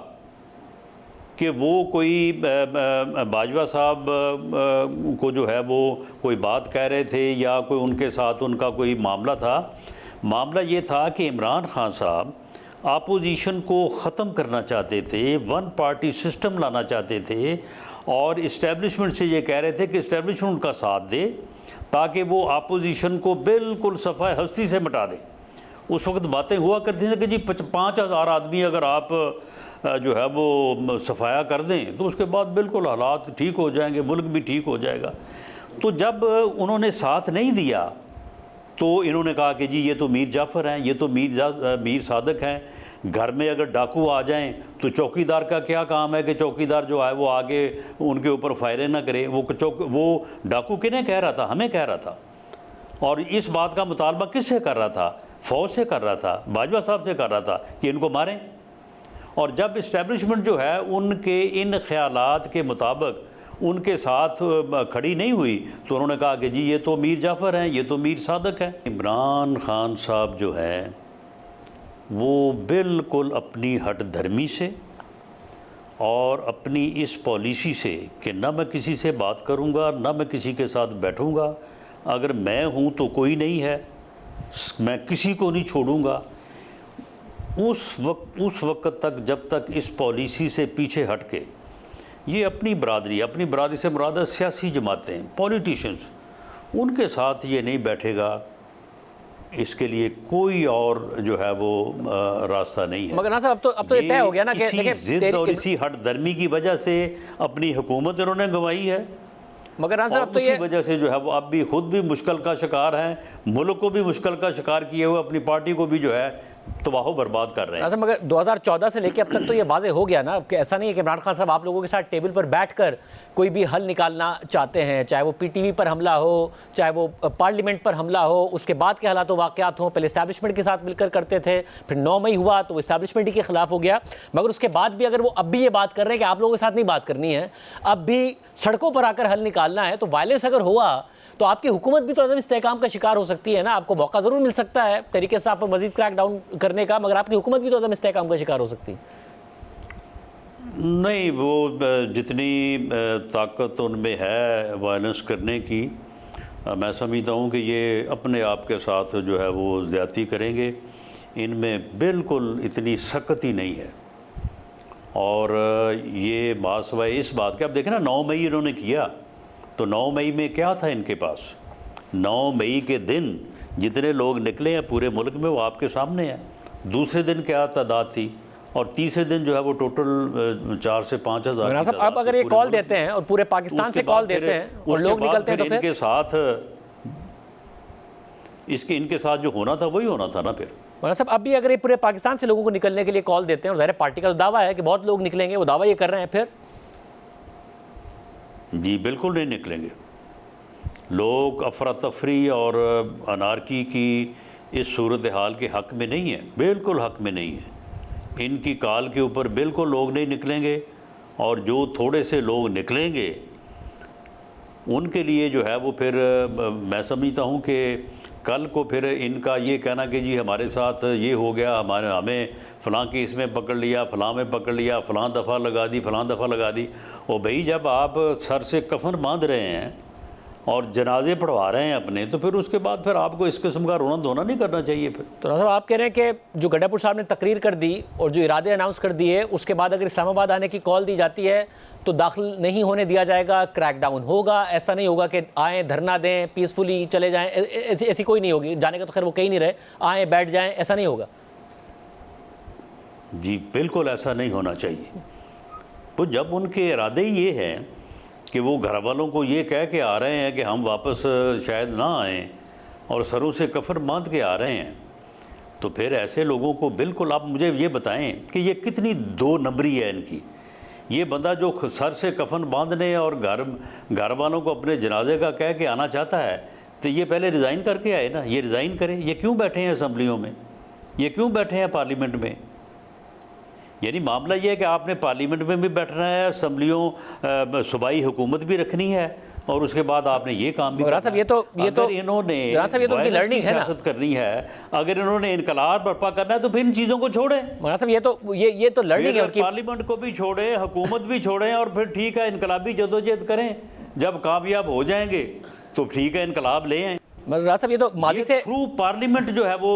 कि वो कोई बाजवा साहब को जो है वो कोई बात कह रहे थे या कोई उनके साथ उनका कोई मामला था। मामला ये था कि इमरान खान साहब अपोजिशन को ख़त्म करना चाहते थे, वन पार्टी सिस्टम लाना चाहते थे, और इस्टेब्लिशमेंट से ये कह रहे थे कि इस्टेब्लिशमेंट उनका साथ दे ताकि वो अपोजिशन को बिल्कुल सफ़ाए हस्ती से मिटा दे। उस वक्त बातें हुआ करती थी कि जी 5,000 आदमी अगर आप जो है वो सफाया कर दें तो उसके बाद बिल्कुल हालात ठीक हो जाएंगे, मुल्क भी ठीक हो जाएगा। तो जब उन्होंने साथ नहीं दिया तो इन्होंने कहा कि जी ये तो मीर जाफ़र हैं, ये तो मीर सादक हैं, घर में अगर डाकू आ जाएं तो चौकीदार का क्या काम है कि चौकीदार जो है वो आगे उनके ऊपर फायरें ना करे। वो डाकू किन्हें कह रहा था? हमें कह रहा था। और इस बात का मुतालबा किससे कर रहा था? फ़ौज से कर रहा था, बाजवा साहब से कर रहा था कि इनको मारें। और जब इस्टेब्लिशमेंट जो है उनके इन ख़यालात के मुताबिक उनके साथ खड़ी नहीं हुई तो उन्होंने कहा कि जी ये तो मीर जाफ़र हैं, ये तो मीर सादक हैं। इमरान खान साहब जो है वो बिल्कुल अपनी हट धर्मी से और अपनी इस पॉलिसी से कि ना मैं किसी से बात करूंगा, ना मैं किसी के साथ बैठूंगा, अगर मैं हूं तो कोई नहीं है, मैं किसी को नहीं छोड़ूंगा, उस वक्त तक जब तक इस पॉलिसी से पीछे हट के ये अपनी बरादरी से मुराद सियासी जमातें, पॉलिटिशियंस, उनके साथ ये नहीं बैठेगा, इसके लिए कोई और जो है वो रास्ता नहीं है। मगर ना साहब अब तो ये तय हो गया ना कि इसी जिद और इसी हट धर्मी की वजह से अपनी हुकूमत इन्होंने गंवाई है। मगर ना साहब अब तो इसी वजह से जो है वो अब भी खुद भी मुश्किल का शिकार हैं, मुल्क को भी मुश्किल का शिकार किए हुए अपनी पार्टी को भी जो है तबाह बर्बाद कर रहे हैं। मगर 2014 से लेकर अब तक तो ये वाजे हो गया ना कि ऐसा नहीं है कि इमरान खान साहब आप लोगों के साथ टेबल पर बैठकर कोई भी हल निकालना चाहते हैं, चाहे वो पीटीवी पर हमला हो, चाहे वो पार्लियामेंट पर हमला हो, उसके बाद के हालात वाक़यात हों। पहले इस्टेब्लिशमेंट के साथ मिलकर करते थे, फिर 9 मई हुआ तो वो इस्टेब्लिशमेंट ही के खिलाफ हो गया। मगर उसके बाद भी अगर वो अब भी ये बात कर रहे हैं कि आप लोगों के साथ नहीं बात करनी है, अब भी सड़कों पर आकर हल निकालना है, तो वायलेंस अगर हुआ तो आपकी हुकूमत भी तो अदम इस्तेहकाम का शिकार हो सकती है ना। आपको मौका ज़रूर मिल सकता है तरीके से आप पर मजीद क्रैक डाउन करने का, मगर आपकी हुकूमत भी तो अदम इस्तेहकाम का शिकार हो सकती है। नहीं, वो जितनी ताकत उनमें है वायलेंस करने की, मैं समझता हूँ कि ये अपने आप के साथ जो है वो ज़्यादती करेंगे। इनमें बिल्कुल इतनी सख्ती नहीं है। और ये बात सवाए इस बात के, अब देखें ना 9 मई इन्होंने किया तो 9 मई में क्या था इनके पास? 9 मई के दिन जितने लोग निकले हैं पूरे मुल्क में वो आपके सामने हैं। दूसरे दिन क्या तादाद थी और तीसरे दिन जो है वो टोटल 4 से 5 हज़ार। अब अगर ये कॉल देते हैं और पूरे पाकिस्तान से कॉल देते हैं और लोग निकलते हैं तो इनके साथ जो होना था वही होना था ना। फिर मौलाना साहब, अब भी अगर ये पूरे पाकिस्तान से लोगों को निकलने के लिए कॉल देते हैं, और ज़ाहिर पार्टी का तो दावा है कि बहुत लोग निकलेंगे, वो दावा ये कर रहे हैं, फिर जी बिल्कुल नहीं निकलेंगे लोग। अफरा तफरी और अनारकी की इस सूरत हाल के हक़ में नहीं है, बिल्कुल हक़ में नहीं है। इनकी काल के ऊपर बिल्कुल लोग नहीं निकलेंगे, और जो थोड़े से लोग निकलेंगे उनके लिए जो है वो फिर मैं समझता हूँ कि कल को फिर इनका ये कहना कि जी हमारे साथ ये हो गया, हमें फ़लाँ केस में पकड़ लिया, फ़लाँ में पकड़ लिया, फ़लाँ दफ़ा लगा दी, फ़लाँ दफ़ा लगा दी। और भाई जब आप सर से कफन बांध रहे हैं और जनाजे पढ़वा रहे हैं अपने, तो फिर उसके बाद फिर आपको इस किस्म का रोना धोना नहीं करना चाहिए। फिर तो साहब आप कह रहे हैं कि जो गंडापुर साहब ने तकरीर कर दी और जो इरादे अनाउंस कर दिए, उसके बाद अगर इस्लामाबाद आने की कॉल दी जाती है तो दाखिल नहीं होने दिया जाएगा, क्रैकडाउन होगा। ऐसा नहीं होगा कि आएँ धरना दें, पीसफुली चले जाएँ, ऐसी कोई नहीं होगी। जाने का तो खैर वो कहीं नहीं रहे, आएँ बैठ जाएँ, ऐसा नहीं होगा। जी बिल्कुल ऐसा नहीं होना चाहिए। तो जब उनके इरादे ये हैं कि वो घर वालों को ये कह के आ रहे हैं कि हम वापस शायद ना आएँ और सरों से कफन बांध के आ रहे हैं, तो फिर ऐसे लोगों को बिल्कुल आप मुझे ये बताएं कि ये कितनी दो नंबरी है इनकी। ये बंदा जो सर से कफन बांधने और घर वालों को अपने जनाजे का कह के आना चाहता है, तो ये पहले रिज़ाइन करके आए ना। ये रिज़ाइन करें। ये क्यों बैठे हैं असम्बलियों में, ये क्यों बैठे हैं पार्लियामेंट में? यानी मामला ये है कि आपने पार्लियामेंट में भी बैठना है, असम्बलियों सूबाई हुकूमत भी रखनी है, और उसके बाद आपने ये काम भी करना है। अगर इन्होंने सियासत करनी है, अगर इन्होंने इनकलाब बर्पा करना है, तो फिर इन चीज़ों को छोड़ें। मौलाना साहब ये तो लर्निंग है उनकी। पार्लियामेंट को भी छोड़ें, हुकूमत भी छोड़ें, और फिर ठीक है इनकलाबी जदोजहद करें। जब कामयाब हो जाएंगे तो ठीक है इनकलाब ले आएँ। मौलाना साहब ये तो माजी से थ्रू पार्लियामेंट जो है वो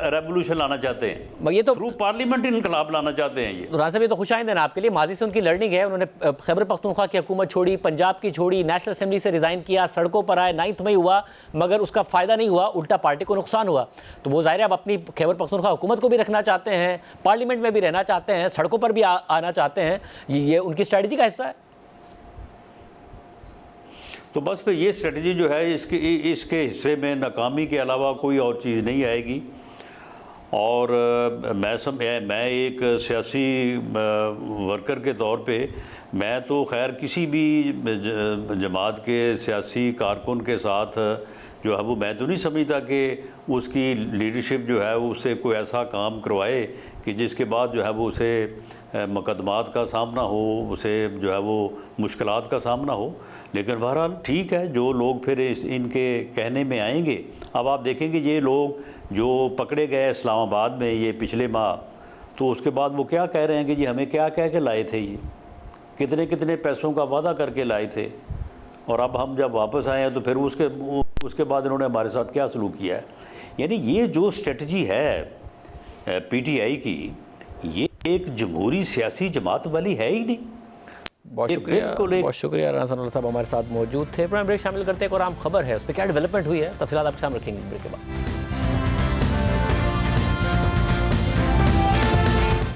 रेवोल्यूशन लाना चाहते हैं, ये तो थ्रू पार्लियामेंट इनकलाब लाना चाहते हैं। ये मौलाना साहब ये तो खुशाइंद है ना आपके लिए। माजी से उनकी लर्निंग है। उन्होंने खैबर पख्तूनख्वा की हुकूमत छोड़ी, पंजाब की छोड़ी, नेशनल असेंबली से रिज़ाइन किया, सड़कों पर आए, 9 मई हुआ, मगर उसका फ़ायदा नहीं हुआ, उल्टा पार्टी को नुकसान हुआ। तो वो ज़ाहिर है अब अपनी खैबर पख्तूनख्वा हुकूमत को भी रखना चाहते हैं, पार्लियामेंट में भी रहना चाहते हैं, सड़कों पर भी आना चाहते हैं। ये उनकी स्ट्रैटेजी का हिस्सा है। तो बस फिर ये स्ट्रेटजी जो है इसके हिस्से में नाकामी के अलावा कोई और चीज़ नहीं आएगी। और मैं एक सियासी वर्कर के तौर पे मैं तो खैर किसी भी जमात के सियासी कारकुन के साथ जो है वो मैं तो नहीं समझता कि उसकी लीडरशिप जो है उससे कोई ऐसा काम करवाए कि जिसके बाद जो है वो उसे मुकदमात का सामना हो, उसे जो है वो मुश्किलात का सामना हो। लेकिन बहरहाल ठीक है, जो लोग फिर इनके कहने में आएंगे। अब आप देखेंगे ये लोग जो पकड़े गए इस्लामाबाद में ये पिछले माह, तो उसके बाद वो क्या कह रहे हैं कि जी हमें क्या कह के लाए थे, ये कितने कितने पैसों का वादा करके लाए थे, और अब हम जब वापस आए हैं तो फिर उसके बाद इन्होंने हमारे साथ क्या सलूक किया है। यानी ये जो स्ट्रेटजी है PTI की, ये एक जमहूरी सियासी जमात वाली है ही नहीं। बहुत शुक्रिया राना सनाउल्लाह साहब हमारे साथ मौजूद थे। प्रोग्राम ब्रेक शामिल करते हैं, एक और आम खबर है, उस पर क्या डेवलपमेंट हुई है, तफसीलात आपके सामने रखेंगे ब्रेक के बाद।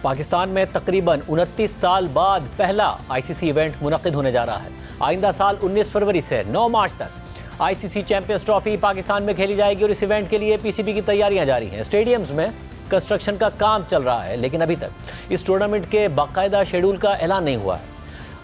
पाकिस्तान में तकरीबन 29 साल बाद पहला ICC इवेंट मुनक्किद होने जा रहा है। आइंदा साल 19 फरवरी से 9 मार्च तक ICC चैंपियंस ट्रॉफी पाकिस्तान में खेली जाएगी और इस इवेंट के लिए PCB की तैयारियां जारी हैं। स्टेडियम्स में कंस्ट्रक्शन का काम चल रहा है, लेकिन अभी तक इस टूर्नामेंट के बाकायदा शेड्यूल का ऐलान नहीं हुआ है।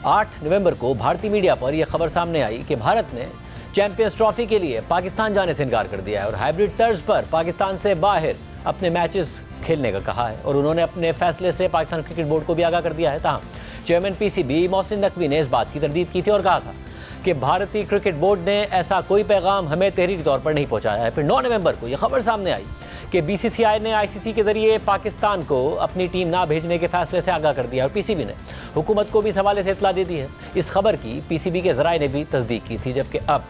8 नवंबर को भारतीय मीडिया पर यह खबर सामने आई कि भारत ने चैंपियंस ट्रॉफी के लिए पाकिस्तान जाने से इनकार कर दिया है और हाइब्रिड तर्ज पर पाकिस्तान से बाहर अपने मैचेस खेलने का कहा है, और उन्होंने अपने फैसले से पाकिस्तान क्रिकेट बोर्ड को भी आगाह कर दिया है। ताहम चेयरमैन PCB मोहसिन नकवी ने इस बात की तरदीद की थी और कहा था कि भारतीय क्रिकेट बोर्ड ने ऐसा कोई पैगाम हमें तहरीरी तौर पर नहीं पहुंचाया है। फिर 9 नवंबर को यह खबर सामने आई कि BCCI ने ICC के जरिए पाकिस्तान को अपनी टीम ना भेजने के फैसले से आगाह कर दिया और PCB ने हुकूमत को भी इस हवाले से इतला दे दी है। इस खबर की PCB के ज़राए ने भी तस्दीक की थी, जबकि अब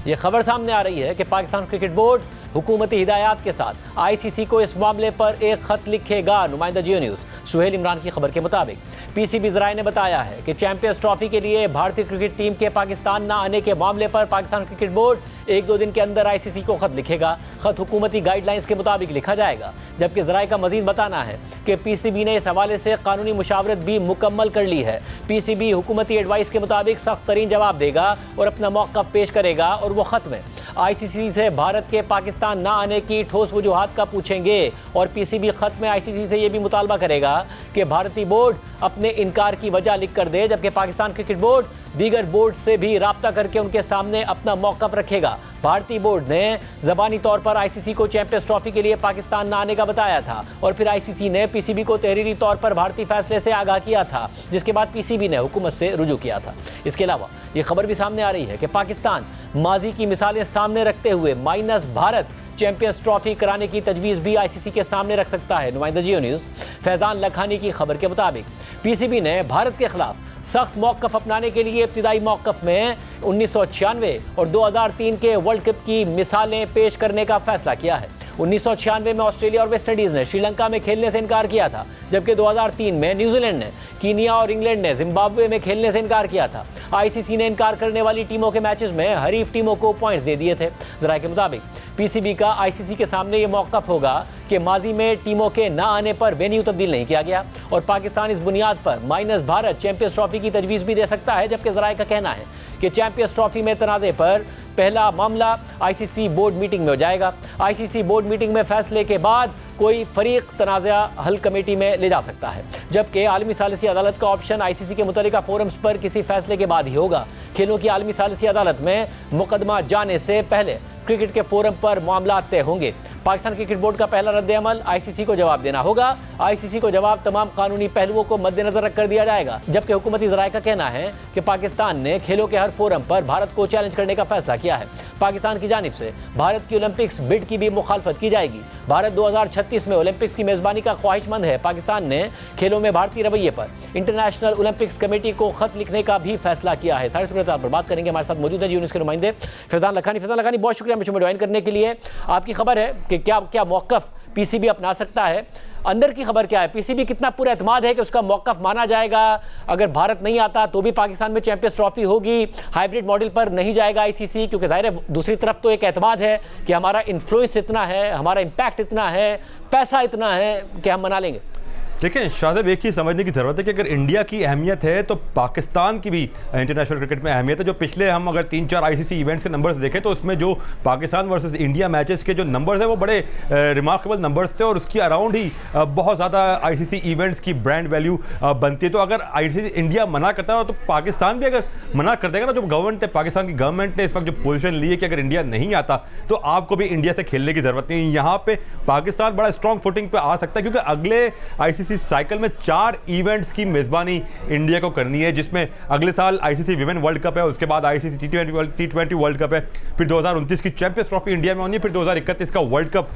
यह खबर सामने आ रही है कि पाकिस्तान क्रिकेट बोर्ड हुकूमती हिदायत के साथ ICC को इस मामले पर एक ख़त लिखेगा। नुमाइंदा जियो न्यूज़ सुहेल इमरान की खबर के मुताबिक PCB ज़राए ने बताया है कि चैंपियंस ट्रॉफी के लिए भारतीय क्रिकेट टीम के पाकिस्तान न आने के मामले पर पाकिस्तान क्रिकेट बोर्ड 1-2 दिन के अंदर ICC को ख़त लिखेगा। ख़त हुकूमती गाइडलाइंस के मुताबिक लिखा जाएगा, जबकि ज़राए का मज़ीद बताना है कि PCB ने इस हवाले से कानूनी मुशावरत भी मुकम्मल कर ली है। PCB हुकूमती एडवाइस के मुताबिक सख्त तरीन जवाब देगा और अपना मौक़िफ़ पेश करेगा, और वो ख़त में आईसीसी से भारत के पाकिस्तान ना आने की ठोस वजूहात का पूछेंगे और पीसीबी खत में आईसीसी से यह भी मुतालबा करेगा कि भारतीय बोर्ड अपने इनकार की वजह लिख कर दे, जबकि पाकिस्तान क्रिकेट बोर्ड दीगर बोर्ड से भी राब्ता करके उनके सामने अपना मौक़िफ़ रखेगा। भारतीय बोर्ड ने ज़बानी तौर पर आईसीसी को चैंपियंस ट्रॉफी के लिए पाकिस्तान न आने का बताया था और फिर आईसीसी ने पीसीबी को तहरीरी तौर पर भारतीय फैसले से आगाह किया था, जिसके बाद पीसीबी ने हुकूमत से रुजू किया था। इसके अलावा ये खबर भी सामने आ रही है कि पाकिस्तान माजी की मिसालें सामने रखते हुए माइनस भारत चैंपियंस ट्रॉफी कराने की तजवीज़ भी आईसीसी के सामने रख सकता है। नुमाइंदा जियो न्यूज़ फैज़ान लखानी की खबर के मुताबिक पीसीबी ने भारत के खिलाफ सख्त मौक़िफ़ अपनाने के लिए इब्तिदाई मौक़िफ़ में 1996 और 2003 के वर्ल्ड कप की मिसालें पेश करने का फैसला किया है। 1996 में ऑस्ट्रेलिया और वेस्ट इंडीज़ ने श्रीलंका में खेलने से इनकार किया था, जबकि 2003 में न्यूजीलैंड ने कीनिया और इंग्लैंड ने जिम्बाब्वे में खेलने से इनकार किया था। आईसीसी ने इनकार करने वाली टीमों के मैचेस में हरीफ टीमों को पॉइंट्स दे दिए थे। ज़राए के मुताबिक पीसीबी का आईसीसी के सामने ये मौक़िफ़ होगा कि माजी में टीमों के ना आने पर वेन्यू तब्दील नहीं किया गया और पाकिस्तान इस बुनियाद पर माइनस भारत चैंपियंस ट्रॉफी की तजवीज़ भी दे सकता है, जबकि ज़राए का कहना है कि चैंपियंस ट्रॉफी में तनाज़े पर पहला मामला आईसीसी बोर्ड मीटिंग में हो जाएगा। आईसीसी बोर्ड मीटिंग में फैसले के बाद कोई फरीक तनाज़ा हल कमेटी में ले जा सकता है, जबकि आलमी सालिसी अदालत का ऑप्शन आईसीसी के मुतल्लिका फोरम्स पर किसी फैसले के बाद ही होगा। खेलों की आलमी सालिसी अदालत में मुकदमा जाने से पहले क्रिकेट के फोरम पर मामला तय होंगे। पाकिस्तान क्रिकेट बोर्ड का पहला रद्द-ए-अमल आईसीसी को जवाब देना होगा। आईसीसी को जवाब तमाम कानूनी पहलुओं को मद्देनजर रखकर दिया जाएगा, जबकि हुकूमती ज़राए का कहना है कि पाकिस्तान ने खेलों के हर फोरम पर भारत को चैलेंज करने का फैसला किया है। पाकिस्तान की जानिब से भारत की ओलंपिक्स बिड की भी मुखालफत की जाएगी। भारत 2036 में ओलंपिक्स की मेज़बानी का ख्वाहिशमंद है। पाकिस्तान ने खेलों में भारतीय रवैये पर इंटरनेशनल ओलंपिक्स कमेटी को खत लिखने का भी फैसला किया है। सारी सूरत पर बात करेंगे, हमारे साथ मौजूद है न्यूज़ के नुमाइंदे फैज़ान लखानी। फैज़ान लखानी, बहुत शुक्रिया मुझे ज्वाइन करने के लिए। आपकी खबर है कि क्या मौक़िफ़ पीसीबी अपना सकता है, अंदर की खबर क्या है? पीसीबी कितना पूरा एतमाद है कि उसका मौक़िफ़ माना जाएगा? अगर भारत नहीं आता तो भी पाकिस्तान में चैंपियंस ट्रॉफी होगी, हाइब्रिड मॉडल पर नहीं जाएगा आईसीसी, क्योंकि जाहिर है दूसरी तरफ तो एक एतमाद है कि हमारा इन्फ्लुएंस इतना है, हमारा इम्पैक्ट इतना है, पैसा इतना है कि हम मना लेंगे। देखिए शाहज़ेब, एक चीज़ समझने की ज़रूरत है कि अगर इंडिया की अहमियत है तो पाकिस्तान की भी इंटरनेशनल क्रिकेट में अहमियत है। जो पिछले हम अगर 3-4 आईसीसी इवेंट्स के नंबर्स देखें तो उसमें जो पाकिस्तान वर्सेस इंडिया मैचेस के जो नंबर्स हैं वो बड़े रिमार्केबल नंबर्स थे और उसकी अराउंड ही बहुत ज़्यादा आईसीसी इवेंट्स की ब्रांड वैल्यू बनती है। तो अगर आईसीसी इंडिया मना करता है तो पाकिस्तान भी अगर मना कर देगा ना, जो गवर्नमेंट है, पाकिस्तान की गवर्नमेंट ने इस वक्त जो पोजीशन ली है कि अगर इंडिया नहीं आता तो आपको भी इंडिया से खेलने की ज़रूरत नहीं। यहाँ पे पाकिस्तान बड़ा स्ट्रॉन्ग फुटिंग पे आ सकता है, क्योंकि अगले आईसीसी साइकिल में 4 इवेंट्स की मेज़बानी इंडिया को करनी है, जिसमें अगले साल आईसीसी विमेन वर्ल्ड कप है, उसके बाद आईसीसी टी20 वर्ल्ड कप है, फिर 2029 की चैंपियंस ट्रॉफी इंडिया में होनी है, फिर 2031 का वर्ल्ड कप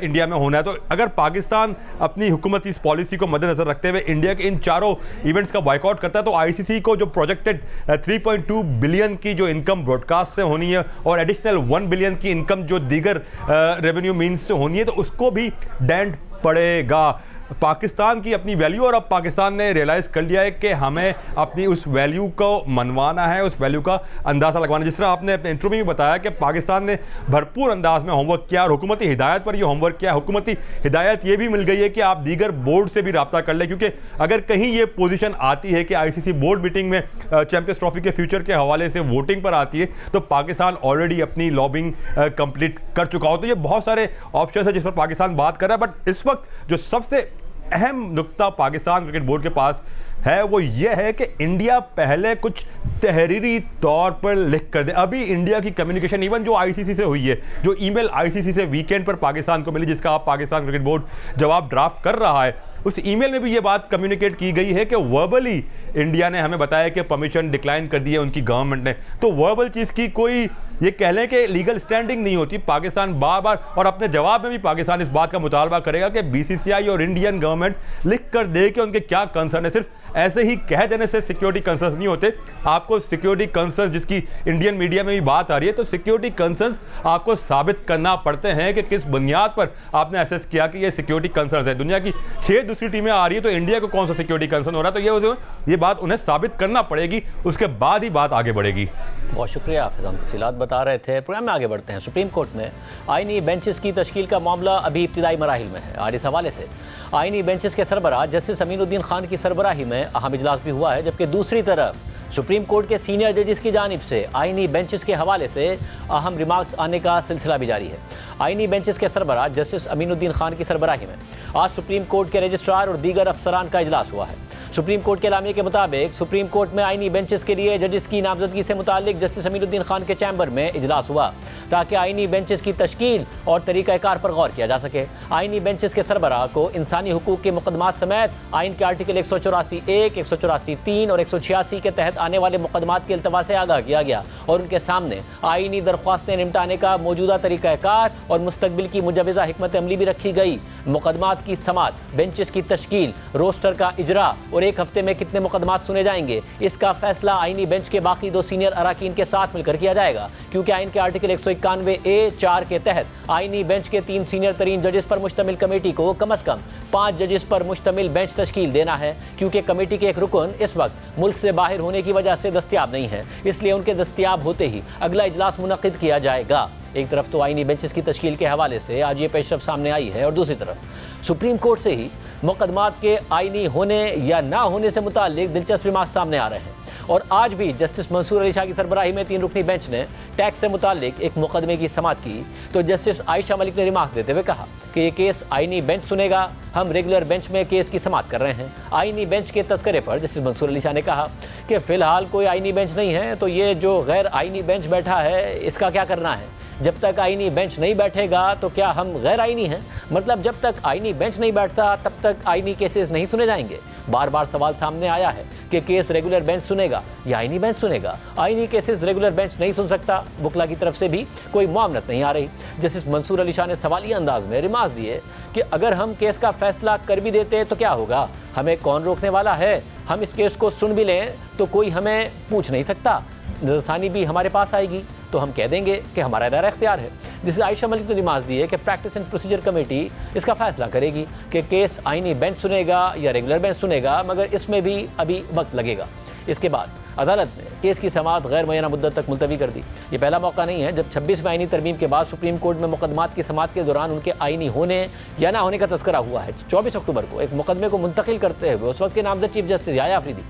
इंडिया में होना है। तो अगर पाकिस्तान अपनी हुकूमती इस पॉलिसी को मद्देनजर रखते हुए इंडिया के इन चारों इवेंट्स का बॉयकॉट करता है तो आईसीसी को जो प्रोजेक्टेड 3.2 बिलियन की जो इनकम ब्रॉडकास्ट से होनी है और एडिशनल 1 बिलियन की इनकम जो दीगर रेवेन्यू मीन्स से होनी है, तो उसको भी डेंट पड़ेगा। पाकिस्तान की अपनी वैल्यू, और अब पाकिस्तान ने रियलाइज़ कर लिया है कि हमें अपनी उस वैल्यू को मनवाना है, उस वैल्यू का अंदाज़ा लगवाना है। जिस तरह आपने अपने इंटरव्यू में बताया कि पाकिस्तान ने भरपूर अंदाज में होमवर्क किया और हुकूमती हिदायत पर ये होमवर्क किया। हुकूमती हिदायत ये भी मिल गई है कि आप दीगर बोर्ड से भी रब्ता कर लें, क्योंकि अगर कहीं ये पोजीशन आती है कि आईसीसी बोर्ड मीटिंग में चैंपियंस ट्रॉफी के फ्यूचर के हवाले से वोटिंग पर आती है तो पाकिस्तान ऑलरेडी अपनी लॉबिंग कंप्लीट कर चुका हो। तो ये बहुत सारे ऑप्शन है जिस पर पाकिस्तान बात कर रहा है, बट इस वक्त जो सबसे अहम नुक्ता पाकिस्तान क्रिकेट बोर्ड के पास है वो ये है कि इंडिया पहले कुछ तहरीरी तौर पर लिख कर दे। अभी इंडिया की कम्युनिकेशन इवन जो आईसीसी से हुई है, जो ईमेल आईसीसी से वीकेंड पर पाकिस्तान को मिली जिसका आप पाकिस्तान क्रिकेट बोर्ड जवाब ड्राफ्ट कर रहा है, उस ईमेल में भी ये बात कम्युनिकेट की गई है कि वर्बली इंडिया ने हमें बताया कि परमिशन डिक्लाइन कर दी है उनकी गवर्नमेंट ने। तो वर्बल चीज़ की कोई ये कह लें कि लीगल स्टैंडिंग नहीं होती। पाकिस्तान बार बार, और अपने जवाब में भी पाकिस्तान इस बात का मुतालबा करेगा कि बीसीसीआई और इंडियन गवर्नमेंट लिख कर दे कि उनके क्या कंसर्न है। सिर्फ ऐसे ही कह देने से सिक्योरिटी कंसर्न्स नहीं होते, आपको सिक्योरिटी कंसर्न्स जिसकी इंडियन मीडिया में भी बात आ रही है, तो सिक्योरिटी कंसर्न्स आपको साबित करना पड़ते हैं कि किस बुनियाद पर आपने असेस किया कि ये सिक्योरिटी कंसर्न्स है। दुनिया की 6 दूसरी टीमें आ रही है तो इंडिया को कौन सा सिक्योरिटी कंसर्न हो रहा है, तो ये बात उन्हें साबित करना पड़ेगी, उसके बाद ही बात आगे बढ़ेगी। बहुत शुक्रिया फैज़ान, तफसीलात बता रहे थे। प्रोग्राम में आगे बढ़ते हैं। सुप्रीम कोर्ट में आईनी बेंचेस की तश्कील का मामला अभी इब्तिदाई मराहिल में है और इस हवाले से आईनी बेंचेस के सरबराह जस्टिस अमीनुद्दीन खान की सरबराही में अहम इजलास भी हुआ है, जबकि दूसरी तरफ सुप्रीम कोर्ट के सीनियर जजेस की जानिब से आईनी बेंचेस के हवाले से अहम रिमार्क्स आने का सिलसिला भी जारी है। आईनी बेंचेस के सरबराह जस्टिस अमीनुद्दीन खान की सरबराही में आज सुप्रीम कोर्ट के रजिस्ट्रार और दीगर अफसरान का इजलास हुआ है। सुप्रीम कोर्ट के एलामिया के मुताबिक सुप्रीम कोर्ट में आईनी बेंचेस के लिए जजेस की नामजदगी से मुतालिक जस्टिस अमीनुद्दीन खान के चैम्बर में इजलास हुआ ताकि आईनी बेंचेस की तश्कील और तरीक़ाकार पर गौर किया जा सके। आईनी बेंचेस के सरबराह को इंसानी हुकूक के मुकदमात समेत आइन के आर्टिकल 184(1), 184(3) और 186 के तहत आने वाले मुकदमात के अल्तवा से आगाह किया गया और उनके सामने आईनी दरख्वास्तें निपटाने का मौजूदा तरीक़ाकार और मुस्तकबिल की मुजवज़ा हिकमत अमली भी रखी गई। मुकदमात की समात, बेंचेस की तश्कील, रोस्टर का इजरा और एक हफ्ते में कितने मुकदमात सुने जाएंगे, इसका फैसला आईनी बेंच के बाकी 2 सीनियर अराकीन के साथ मिलकर किया जाएगा, क्योंकि आइन के आर्टिकल 191(a)(4) के तहत आईनी बेंच के 3 सीनियर तरीन जजेस पर मुश्तमिल कमेटी को कम अज़ कम 5 जजेस पर मुश्तमिल बेंच तश्कील देना है। क्योंकि कमेटी के एक रुकन इस वक्त मुल्क से बाहर होने की वजह से दस्तयाब नहीं है, इसलिए उनके दस्तयाब होते ही अगला इजलास मुनक़िद किया जाएगा। एक तरफ तो आईनी बेंचेस की तश्कील के हवाले से आज ये पेशरफ सामने आई है और दूसरी तरफ सुप्रीम कोर्ट से ही मुकदमात के आईनी होने या ना होने से मुताल्लिक दिलचस्प रिमार्क सामने आ रहे हैं। और आज भी जस्टिस मंसूर अली शाह की सरबराही में 3 रुकनी बेंच ने टैक्स से मुताल्लिक एक मुकदमे की समाअत की तो जस्टिस आयशा मलिक ने रिमार्क देते हुए कहा कि ये केस आईनी बेंच सुनेगा, हम रेगुलर बेंच में केस की समाअत कर रहे हैं। आईनी बेंच के तस्करे पर जस्टिस मंसूर अली शाह ने कहा कि फ़िलहाल कोई आईनी बेंच नहीं है, तो ये जो गैर आईनी बेंच बैठा है इसका क्या करना है। जब तक आईनी बेंच नहीं बैठेगा तो क्या हम गैर आईनी हैं? मतलब जब तक आईनी बेंच नहीं बैठता तब तक आईनी केसेस नहीं सुने जाएंगे। बार बार सवाल सामने आया है कि केस रेगुलर बेंच सुनेगा या आईनी बेंच सुनेगा। आईनी केसेस रेगुलर बेंच नहीं सुन सकता। वकला की तरफ से भी कोई मामलत नहीं आ रही। जस्टिस मंसूर अली शाह ने सवालिया अंदाज में रिमार्क दिए कि अगर हम केस का फैसला कर भी देते तो क्या होगा, हमें कौन रोकने वाला है। हम इस केस को सुन भी लें तो कोई हमें पूछ नहीं सकता। नज़रसानी भी हमारे पास आएगी तो हम कह देंगे कि हमारा दायरा इख्तियार है। जिससे आयशा मलिक ने रिमार्क दिए कि प्रैक्टिस एंड प्रोसीजर कमेटी इसका फैसला करेगी कि केस आईनी बेंच सुनेगा या रेगुलर बेंच सुनेगा, मगर इसमें भी अभी वक्त लगेगा। इसके बाद अदालत ने केस की समाअत गैर मुय्यना मुद्दत तक मुलतवी कर दी। ये पहला मौका नहीं है जब 26वें आईनी तरमीम के बाद सुप्रीम कोर्ट में मुकदमात की समाअत के दौरान उनके आईनी होने या ना होने का तस्करा हुआ है। 24 अक्टूबर को एक मुकदमे को मुंतकिल करते हुए उस वक्त के नामजद चीफ जस्टिस याया अफरीदी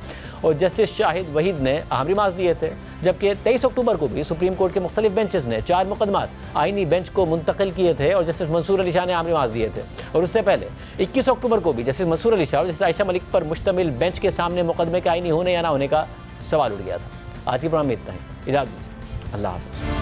और जस्टिस शाहिद वहीद ने अहम रिमार्क दिए थे, जबकि 23 अक्टूबर को भी सुप्रीम कोर्ट के मुख्तलिफ बेंचेस ने 4 मुकदमात आईनी बेंच को मुंतकिल किए थे और जस्टिस मंसूर अली शाह ने अहम रिमार्क दिए थे। और उससे पहले 21 अक्टूबर को भी जस्टिस मंसूर अली शाह और जस्टिस आयशा मलिक पर मुश्तमिल बेंच के सामने मुकदमे के आईनी होने या ना होने का सवाल उठ गया था। आज की प्रोग्राम में इतना ही। इजाज़त दीजिए। अल्लाह हाफ़िज़।